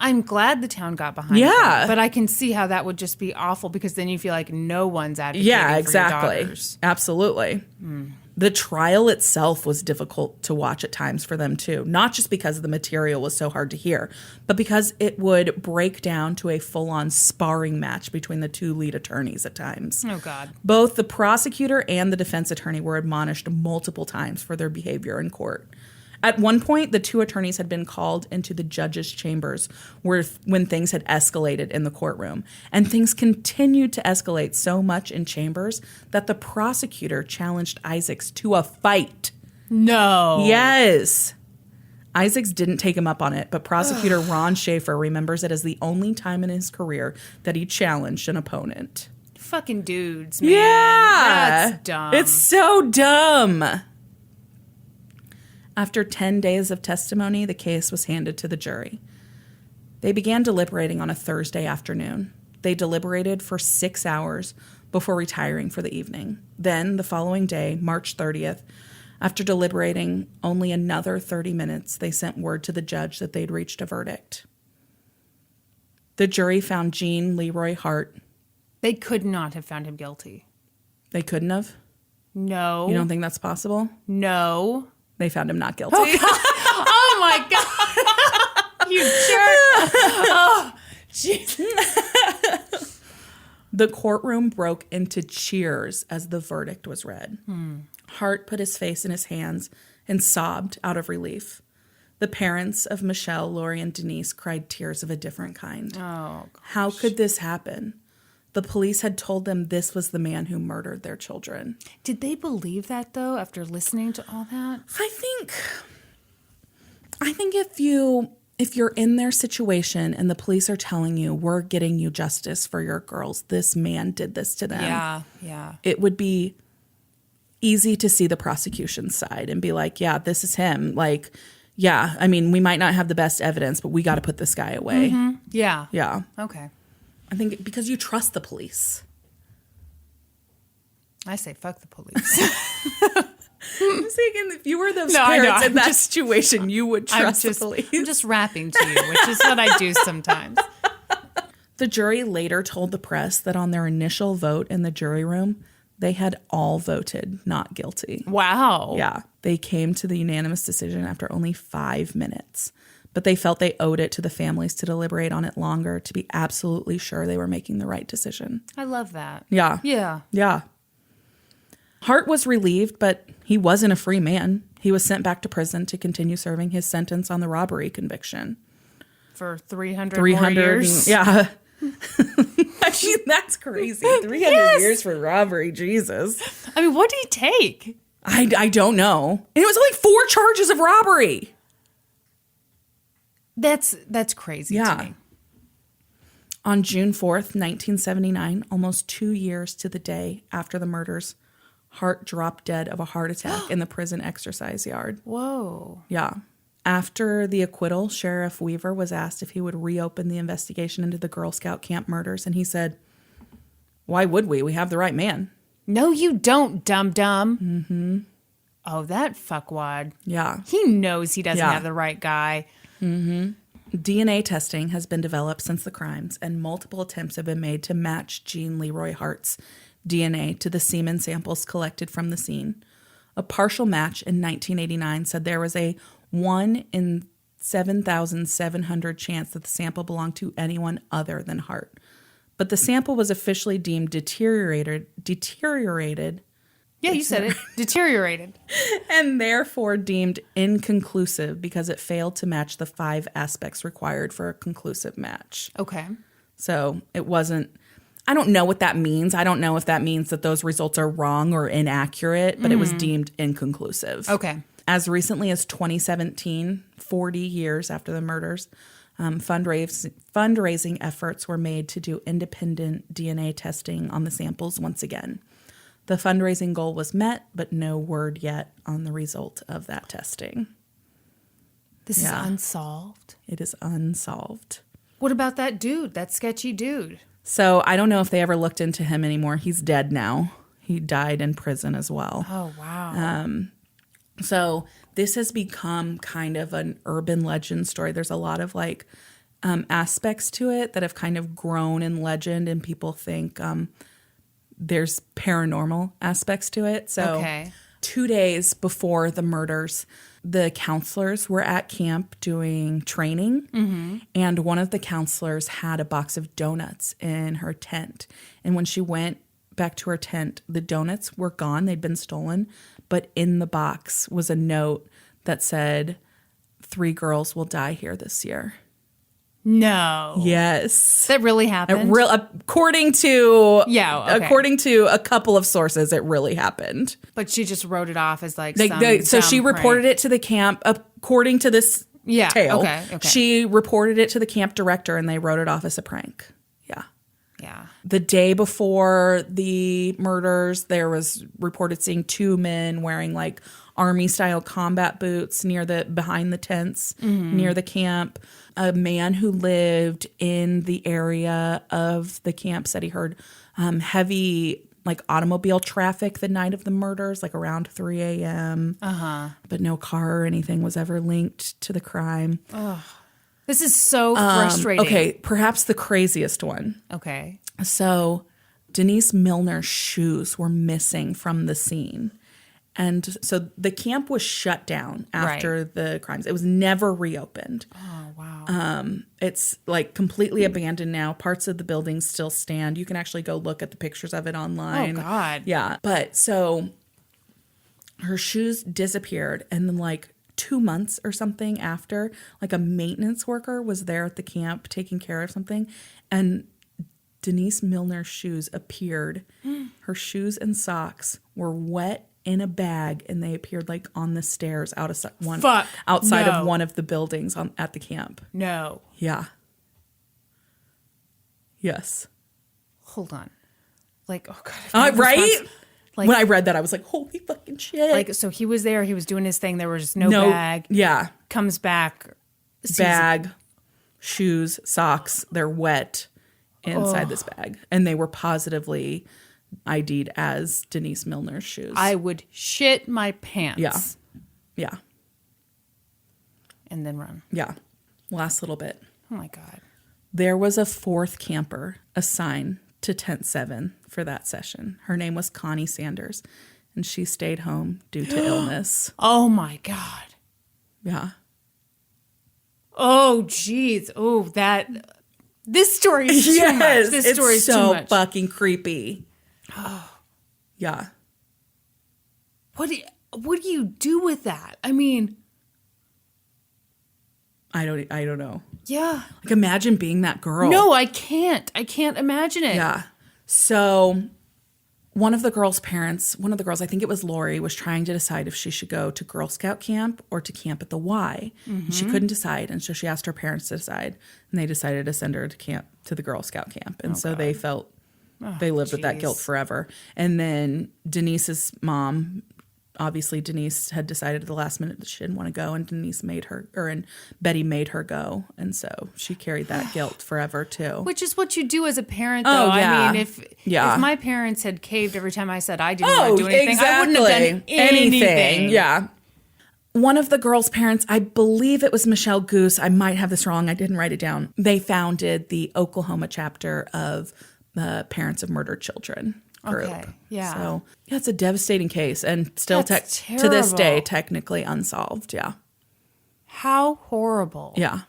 I'm glad the town got behind him, but I can see how that would just be awful because then you feel like no one's advocating for your daughters. Absolutely. The trial itself was difficult to watch at times for them, too. Not just because the material was so hard to hear, but because it would break down to a full-on sparring match between the two lead attorneys at times. Oh, God. Both the prosecutor and the defense attorney were admonished multiple times for their behavior in court. At one point, the two attorneys had been called into the judge's chambers when things had escalated in the courtroom. And things continued to escalate so much in chambers that the prosecutor challenged Isaacs to a fight. No. Yes. Isaacs didn't take him up on it, but prosecutor Ron Schaefer remembers it as the only time in his career that he challenged an opponent. Fucking dudes, man. Yeah. That's dumb. It's so dumb. After 10 days of testimony, the case was handed to the jury. They began deliberating on a Thursday afternoon. They deliberated for 6 hours before retiring for the evening. Then, the following day, March 30th, after deliberating only another 30 minutes, they sent word to the judge that they'd reached a verdict. The jury found Gene Leroy Hart. They could not have found him guilty. They couldn't have? No. You don't think that's possible? No. They found him not guilty. Oh my God. You jerk. Oh, jeez. The courtroom broke into cheers as the verdict was read. Hart put his face in his hands and sobbed out of relief. The parents of Michelle, Lori, and Denise cried tears of a different kind. Oh, gosh. How could this happen? The police had told them this was the man who murdered their children. Did they believe that, though, after listening to all that? I think if you're in their situation and the police are telling you, we're getting you justice for your girls, this man did this to them. Yeah. It would be easy to see the prosecution's side and be like, yeah, this is him. Like, yeah, I mean, we might not have the best evidence, but we got to put this guy away. Mm-hmm. Yeah. Yeah. Okay. I think because you trust the police. I say fuck the police. I'm thinking if you were those parents in that situation, you would trust the police. I'm just rapping to you, which is what I do sometimes. The jury later told the press that on their initial vote in the jury room, they had all voted not guilty. Wow. Yeah. They came to the unanimous decision after only 5 minutes. But they felt they owed it to the families to deliberate on it longer to be absolutely sure they were making the right decision. I love that. Yeah. Yeah. Yeah. Hart was relieved, but he wasn't a free man. He was sent back to prison to continue serving his sentence on the robbery conviction. For 300 more years? Yeah. I mean, that's crazy. 300 years for robbery. Jesus. I mean, what did he take? I don't know. And it was only 4 charges of robbery. That's crazy to me. On June 4th, 1979, almost 2 years to the day after the murders, Hart dropped dead of a heart attack in the prison exercise yard. Whoa. Yeah. After the acquittal, Sheriff Weaver was asked if he would reopen the investigation into the Girl Scout camp murders, and he said, "Why would we? We have the right man." No, you don't, dum-dum. Mm-hmm. Oh, that fuckwad. Yeah. He knows he doesn't have the right guy. Mm-hmm. DNA testing has been developed since the crimes, and multiple attempts have been made to match Gene Leroy Hart's DNA to the semen samples collected from the scene. A partial match in 1989 said there was a 1 in 7,700 chance that the sample belonged to anyone other than Hart. But the sample was officially deemed deteriorated. Yeah, you said it. Deteriorated. And therefore deemed inconclusive because it failed to match the 5 aspects required for a conclusive match. Okay. So it wasn't... I don't know what that means. I don't know if that means that those results are wrong or inaccurate, but it was deemed inconclusive. Okay. As recently as 2017, 40 years after the murders, fundraising efforts were made to do independent DNA testing on the samples once again. The fundraising goal was met, but no word yet on the result of that testing. This is unsolved? It is unsolved. What about that dude, that sketchy dude? So I don't know if they ever looked into him anymore. He's dead now. He died in prison as well. Oh, wow. So this has become kind of an urban legend story. There's a lot of like aspects to it that have kind of grown in legend, and people think there's paranormal aspects to it. So 2 days before the murders, the counselors were at camp doing training, and one of the counselors had a box of donuts in her tent. And when she went back to her tent, the donuts were gone. They'd been stolen. But in the box was a note that said, 3 girls will die here this year. No. Yes. That really happened? According to according to a couple of sources, it really happened. But she just wrote it off as like so she reported it to the camp. According to this tale, she reported it to the camp director, and they wrote it off as a prank. Yeah. The day before the murders, there was reported seeing 2 men wearing like army-style combat boots behind the tents near the camp. A man who lived in the area of the camp said he heard heavy like automobile traffic the night of the murders, like around 3 a.m. But no car or anything was ever linked to the crime. This is so frustrating. Okay, perhaps the craziest one. Okay. So Denise Milner's shoes were missing from the scene. And so the camp was shut down after the crimes. It was never reopened. Oh, wow. It's like completely abandoned now. Parts of the building still stand. You can actually go look at the pictures of it online. Oh, God. Yeah. But so her shoes disappeared, and then like 2 months or something after, like a maintenance worker was there at the camp taking care of something, and Denise Milner's shoes appeared. Her shoes and socks were wet in a bag, and they appeared like on the stairs outside of one of the buildings at the camp. No. Yeah. Yes. Hold on. Like, oh God. Right? Like, when I read that, I was like, holy fucking shit. Like, so he was there, he was doing his thing, there was no bag. Yeah. Comes back. Bag, shoes, socks, they're wet inside this bag. And they were positively ID'd as Denise Milner's shoes. I would shit my pants. Yeah. Yeah. And then run. Yeah. Last little bit. Oh my God. There was a 4th camper assigned to Tent 7 for that session. Her name was Connie Sanders, and she stayed home due to illness. Oh my God. Yeah. Oh, geez. Oh, this story is too much. This story is so too much. Fucking creepy. Oh. Yeah. What do you do with that? I mean, I don't know. Yeah. Like, imagine being that girl. No, I can't. I can't imagine it. Yeah. So one of the girls, I think it was Lori, was trying to decide if she should go to Girl Scout camp or to camp at the Y. Mm-hmm. She couldn't decide, and so she asked her parents to decide, and they decided to send her to the Girl Scout camp. And so they felt they lived with that guilt forever. And then Denise's mom, obviously Denise had decided at the last minute that she didn't want to go, and Betty made her go. And so she carried that guilt forever too. Which is what you do as a parent, though. I mean, if my parents had caved every time I said I didn't want to do anything, I wouldn't have done anything. Yeah. One of the girls' parents, I believe it was Michelle Guse, I might have this wrong, I didn't write it down. They founded the Oklahoma chapter of the Parents of Murdered Children group. Okay, yeah. So, it's a devastating case, and still to this day, technically unsolved. Yeah. How horrible. Yeah.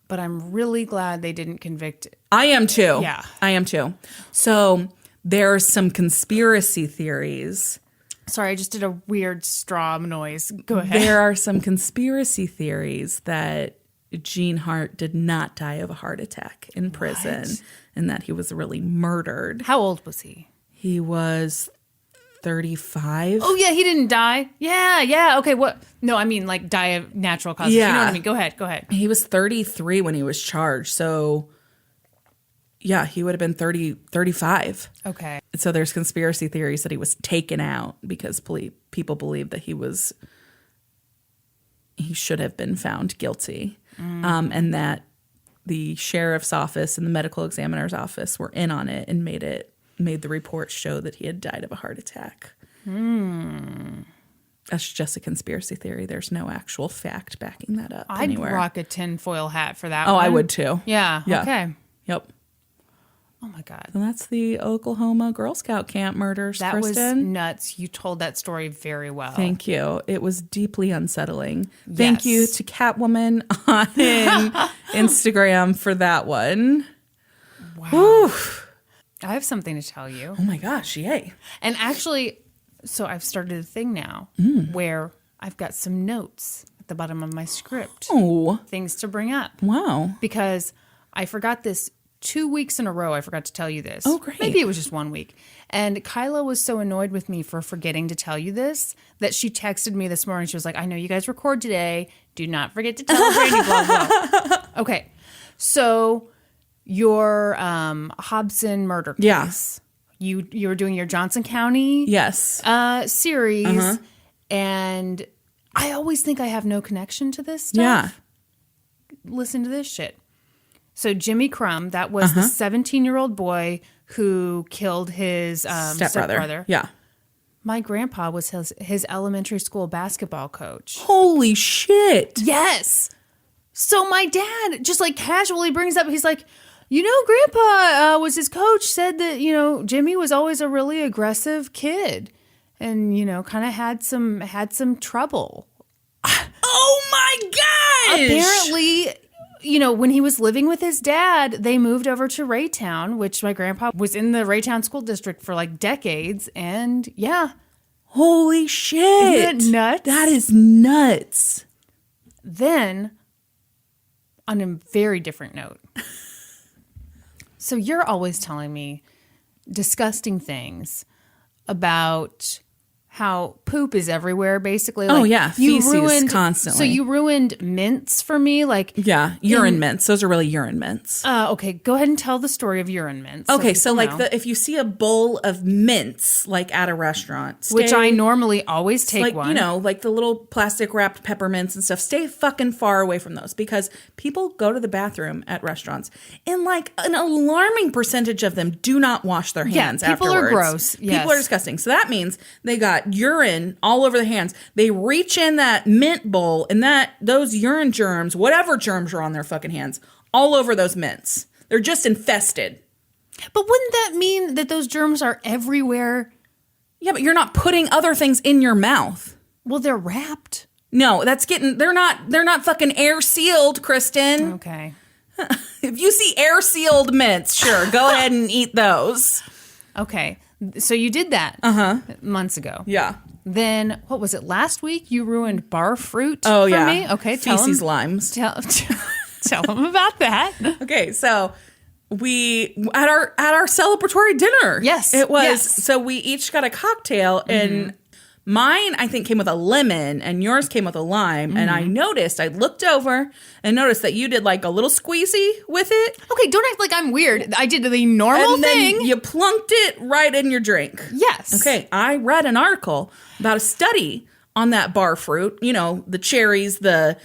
But I'm really glad they didn't convict. I am too. Yeah. I am too. So, there are some conspiracy theories. Sorry, I just did a weird straw noise. Go ahead. There are some conspiracy theories that Gene Hart did not die of a heart attack in prison and that he was really murdered. How old was he? He was 35. Oh, yeah, he didn't die. Yeah. Okay, what? No, I mean, like, die of natural causes. Yeah. You know what I mean? Go ahead. He was 33 when he was charged. So, yeah, he would have been 35. Okay. So there's conspiracy theories that he was taken out because people believe that he should have been found guilty. And that the sheriff's office and the medical examiner's office were in on it and made the report show that he had died of a heart attack. That's just a conspiracy theory. There's no actual fact backing that up anywhere. I'd rock a tinfoil hat for that one. one. I would too. Yeah. Okay. Yep. Oh my God. And that's the Oklahoma Girl Scout camp murders, That Kristen. was nuts. You told that story very well. Thank you. It was deeply unsettling. Yes. Thank you to Catwoman on Instagram for that one. Wow. Oof. I have something to tell you. Oh my gosh, yay. And actually, so I've started a thing now where I've got some notes at the bottom of my script. Oh. Things to bring up. Wow. Because I forgot this 2 weeks in a row. I forgot to tell you this. Oh, great. Maybe it was just 1 week. And Kyla was so annoyed with me for forgetting to tell you this that she texted me this morning. She was like, I know you guys record today. Do not forget to tell Brandi, blah, blah. Okay. So your Hobson murder case. You were doing your Johnson County series. And I always think I have no connection to this stuff. Yeah. Listen to this shit. So Jimmy Crumb, that was the 17-year-old boy who killed his stepbrother. Yeah. My grandpa was his elementary school basketball coach. Holy shit. Yes. So my dad just like casually brings up, he's like, Grandpa was his coach, said that, Jimmy was always a really aggressive kid and, kind of had some trouble. Oh my gosh. Apparently, when he was living with his dad, they moved over to Raytown, which my grandpa was in the Raytown school district for like decades. And yeah. Holy shit. Isn't that nuts? That is nuts. Then, on a very different note. So you're always telling me disgusting things about how poop is everywhere, basically. Like, feces constantly. So you ruined mints for me, like urine mints. Those are really urine mints. Okay, go ahead and tell the story of urine mints. Okay, so like if you see a bowl of mints, like at a restaurant, which I normally always take one, like the little plastic wrapped peppermints and stuff. Stay fucking far away from those because people go to the bathroom at restaurants, and like an alarming percentage of them do not wash their hands. People afterwards. Are gross. Yes. People are disgusting. So that means they got urine all over the hands. They reach in that mint bowl and those urine germs, whatever germs are on their fucking hands, all over those mints. They're just infested. But wouldn't that mean that those germs are everywhere? Yeah, but you're not putting other things in your mouth. Well, they're wrapped. No, they're not fucking air sealed, Kristen. Okay. If you see air sealed mints, sure, go ahead and eat those. Okay. So you did that months ago. Yeah. Then, what was it, last week you ruined bar fruit for me? Okay, feces limes. Tell them about that. Okay, so we, at our celebratory dinner. Yes. It was, so we each got a cocktail and mine, I think, came with a lemon and yours came with a lime. And I looked over and noticed that you did like a little squeezy with it. Okay, don't act like I'm weird. I did the normal thing. Then you plunked it right in your drink. Yes. Okay, I read an article about a study on that bar fruit. The cherries, the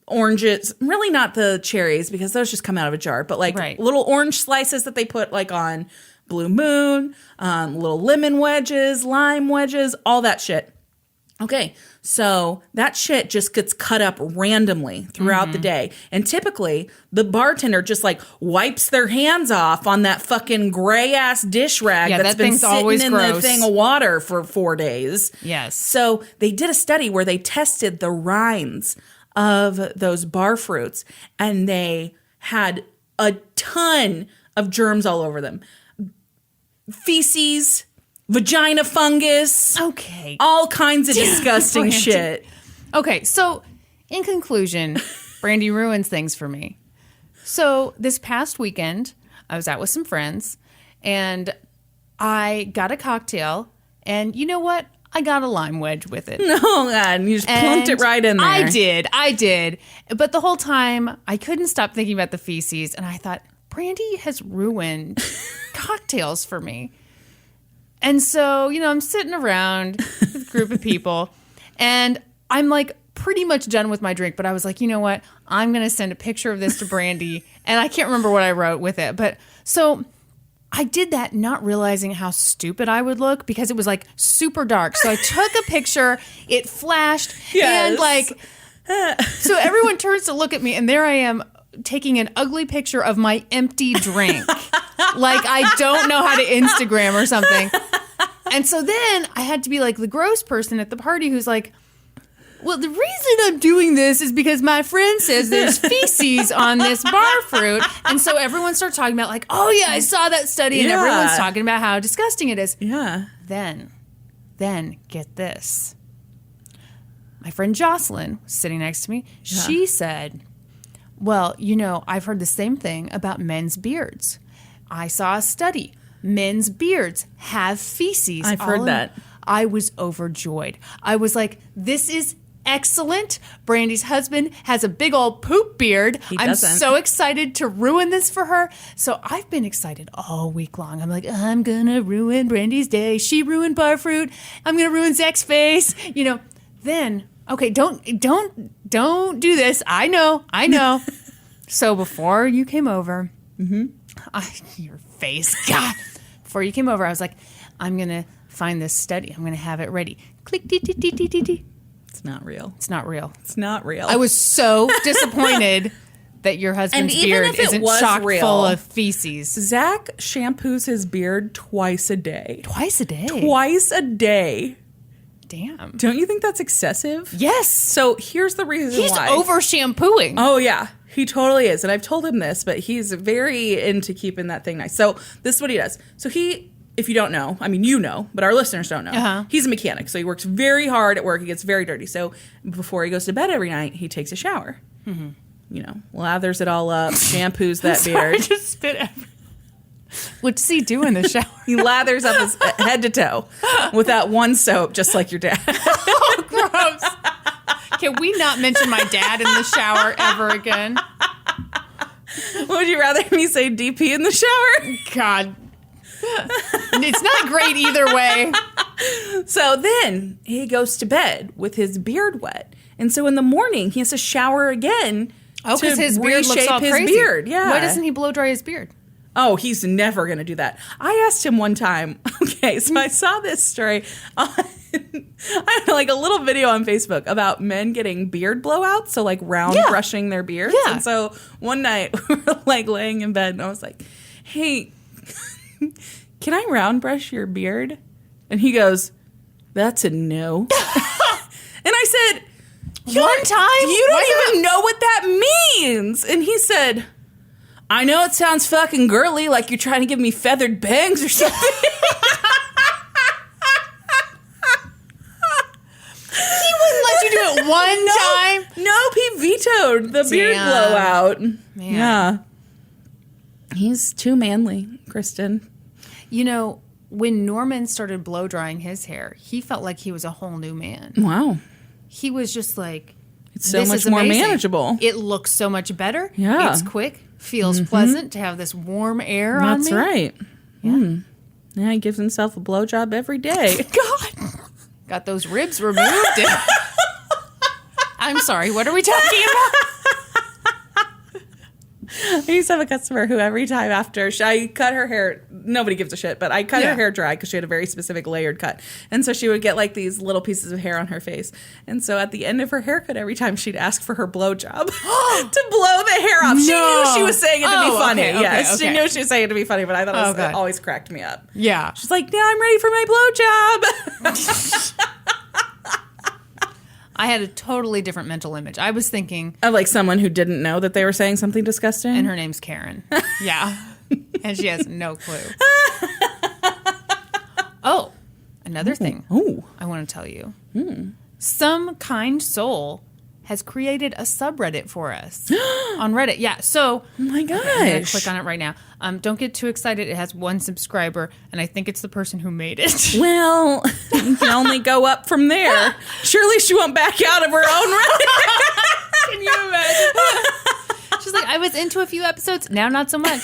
oranges, really not the cherries because those just come out of a jar, but like little orange slices that they put like on Blue Moon, little lemon wedges, lime wedges, all that shit. Okay, so that shit just gets cut up randomly throughout the day. And typically, the bartender just like wipes their hands off on that fucking gray ass dish rag that's been sitting in the thing of water for 4 days. Yes. So they did a study where they tested the rinds of those bar fruits and they had a ton of germs all over them. Feces, vagina fungus. Okay. All kinds of disgusting shit. Okay, so in conclusion, Brandi ruins things for me. So this past weekend, I was out with some friends, and I got a cocktail, and you know what? I got a lime wedge with it. No, God, you just plunked it right in there. I did. But the whole time, I couldn't stop thinking about the feces, and I thought, Brandi has ruined cocktails for me. And so, I'm sitting around with a group of people, and I'm like pretty much done with my drink, but I was like, you know what? I'm going to send a picture of this to Brandi, and I can't remember what I wrote with it. But so I did that not realizing how stupid I would look because it was like super dark. So I took a picture, it flashed, and so everyone turns to look at me, and there I am taking an ugly picture of my empty drink. Like I don't know how to Instagram or something. And so then I had to be like the gross person at the party who's like, well, the reason I'm doing this is because my friend says there's feces on this bar fruit. And so everyone starts talking about like, oh yeah, I saw that study. And everyone's talking about how disgusting it is. Yeah. Then get this. My friend Jocelyn was sitting next to me. Yeah. She said, well, I've heard the same thing about men's beards. I saw a study. Men's beards have feces. I've heard that. I was overjoyed. I was like, this is excellent. Brandi's husband has a big old poop beard. I'm so excited to ruin this for her. So I've been excited all week long. I'm like, I'm going to ruin Brandi's day. She ruined bar fruit. I'm going to ruin Zach's face. Then, okay, don't do this. I know. So before you came over, your face, God. Before you came over, I was like, I'm going to find this study. I'm going to have it ready. Click, dee, dee, dee, dee, dee, dee. It's not real. It's not real. It's not real. I was so disappointed that your husband's beard isn't chock full of feces. Zach shampoos his beard twice a day. Twice a day? Twice a day. Damn. Don't you think that's excessive? Yes. So here's the reason why. He's over shampooing. Oh, yeah. He totally is. And I've told him this, but he's very into keeping that thing nice. So this is what he does. So if you don't know, I mean, but our listeners don't know. He's a mechanic. So he works very hard at work. He gets very dirty. So before he goes to bed every night, he takes a shower. Lathers it all up, shampoos that beard. I just spit everywhere. What does he do in the shower? He lathers up his head to toe with that one soap, just like your dad. Oh, gross. Can we not mention my dad in the shower ever again? Would you rather me say DP in the shower? God. It's not great either way. So then he goes to bed with his beard wet. And so in the morning, he has to shower again because his beard looks all crazy. Beard. Yeah. Why doesn't he blow dry his beard? Oh, he's never going to do that. I asked him one time. Okay, so I saw this story on like a little video on Facebook about men getting beard blowouts, so like round brushing their beards. Yeah. And so one night we were like laying in bed and I was like, hey, can I round brush your beard? And he goes, that's a no. And I said, one time? You don't even know what that means. And he said, I know it sounds fucking girly, like you're trying to give me feathered bangs or something. He wouldn't let you do it one time? No, he vetoed the beard blowout. Man. Yeah. He's too manly, Kristen. When Norman started blow drying his hair, he felt like he was a whole new man. Wow. He was just like, it's so much more manageable. It looks so much better. Yeah. It's quick. Feels pleasant to have this warm air on me. That's right. Yeah. Yeah, he gives himself a blowjob every day. God. Got those ribs removed. I'm sorry, what are we talking about? I used to have a customer who every time after I cut her hair, nobody gives a shit, but I cut her hair dry because she had a very specific layered cut. And so she would get like these little pieces of hair on her face. And so at the end of her haircut, every time she'd ask for her blowjob to blow the hair off. No. She knew she was saying it to be funny. Yes, she knew she was saying it to be funny, but I thought it always cracked me up. Yeah. She's like, yeah, I'm ready for my blowjob. I had a totally different mental image. I was thinking... Of like someone who didn't know that they were saying something disgusting? And her name's Karen. Yeah. And she has no clue. Oh, another thing I want to tell you. Some kind soul has created a subreddit for us on Reddit. Yeah, so... Oh my gosh. I'm going to click on it right now. Don't get too excited. It has 1 subscriber, and I think it's the person who made it. Well, you can only go up from there. Surely she won't back out of her own Reddit. Can you imagine? She's like, I was into a few episodes, now not so much.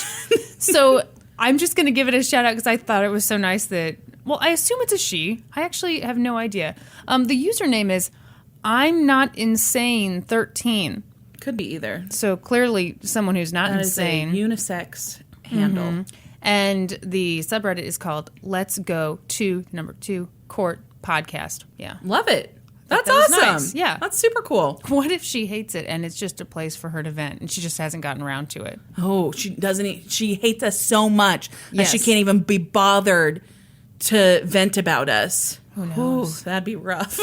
So I'm just going to give it a shout out because I thought it was so nice that... Well, I assume it's a she. I actually have no idea. The username is I'm Not Insane 13. Could be either. So clearly someone who's not insane. Is a unisex handle. Mm-hmm. And the subreddit is called Let's Go to #2 Court Podcast. Yeah. Love it. That's awesome. Nice. Yeah. That's super cool. What if she hates it and it's just a place for her to vent and she just hasn't gotten around to it? Oh, she doesn't. She hates us so much that she can't even be bothered to vent about us. Who knows? Ooh, that'd be rough.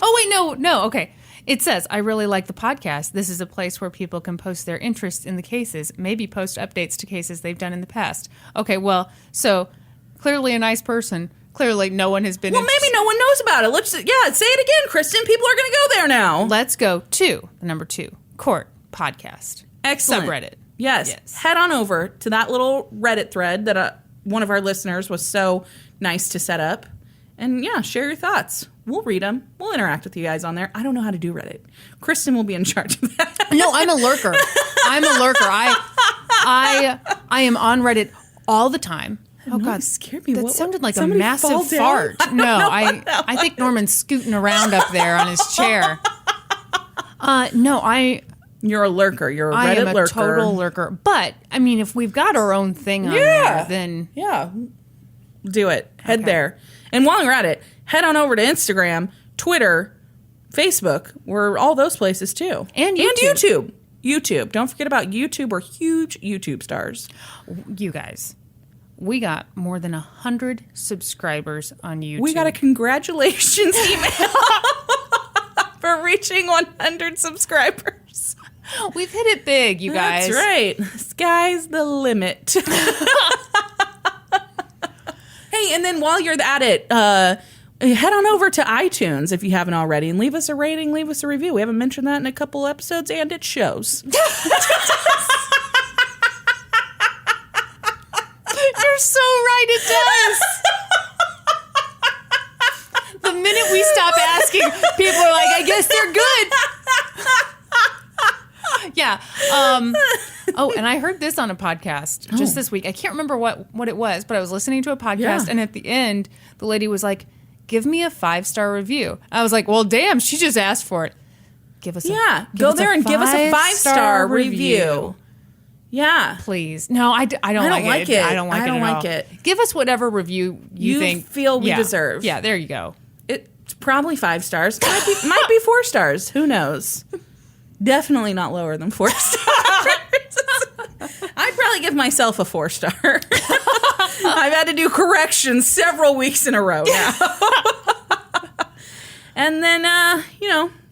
Oh, wait, no. Okay. It says, I really like the podcast. This is a place where people can post their interest in the cases, maybe post updates to cases they've done in the past. Okay, well, so clearly a nice person. Clearly no one has been... Well, maybe no one knows about it. Say it again, Kristen. People are going to go there now. Let's go to the #2 Court Podcast. Excellent. Subreddit. Yes. Head on over to that little Reddit thread that one of our listeners was so nice to set up. And share your thoughts. We'll read them. We'll interact with you guys on there. I don't know how to do Reddit. Kristen will be in charge of that. No, I'm a lurker. I am on Reddit all the time. Oh, God. Scared me. That sounded like a massive fart. I think Norman's scooting around up there on his chair. You're a lurker. You're a Reddit lurker. I am a total lurker. But, I mean, if we've got our own thing on there, then... Yeah. Do it. Head there. And while you're at it, head on over to Instagram, Twitter, Facebook. We're all those places, too. And YouTube. YouTube. Don't forget about YouTube. We're huge YouTube stars. You guys... We got more than 100 subscribers on YouTube. We got a congratulations email for reaching 100 subscribers. We've hit it big, you guys. That's right. Sky's the limit. Hey, and then while you're at it, head on over to iTunes if you haven't already and leave us a rating, leave us a review. We haven't mentioned that in a couple episodes, and it shows. You're so right, it does. The minute we stop asking, people are like, I guess they're good. Yeah. Oh, and I heard this on a podcast just this week. I can't remember what it was, but I was listening to a podcast, and at the end, the lady was like, give me a 5-star review. I was like, well, damn, she just asked for it. Give us go there and give us a 5-star review. Yeah. Please. No, I don't like it. I don't like it. Give us whatever review you think. Feel we deserve. Yeah, there you go. It's probably 5 stars. Might be 4 stars. Who knows? Definitely not lower than 4 stars. I'd probably give myself a 4-star. I've had to do corrections several weeks in a row now. And then,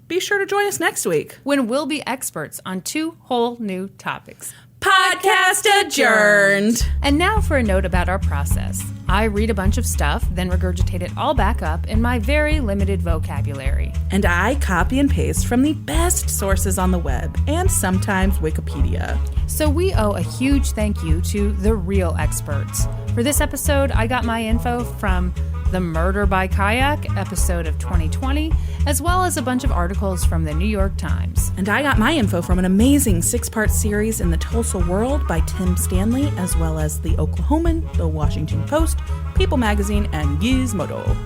be sure to join us next week. When we'll be experts on 2 whole new topics. Podcast adjourned. And now for a note about our process. I read a bunch of stuff, then regurgitate it all back up in my very limited vocabulary. And I copy and paste from the best sources on the web, and sometimes Wikipedia. So we owe a huge thank you to the real experts. For this episode, I got my info from The Murder by Kayak, episode of 2020, as well as a bunch of articles from the New York Times. And I got my info from an amazing 6-part series in the Tulsa World by Tim Stanley, as well as The Oklahoman, The Washington Post, People Magazine, and Gizmodo.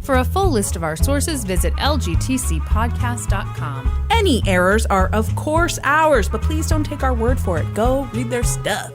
For a full list of our sources, visit lgtcpodcast.com. Any errors are, of course, ours, but please don't take our word for it. Go read their stuff.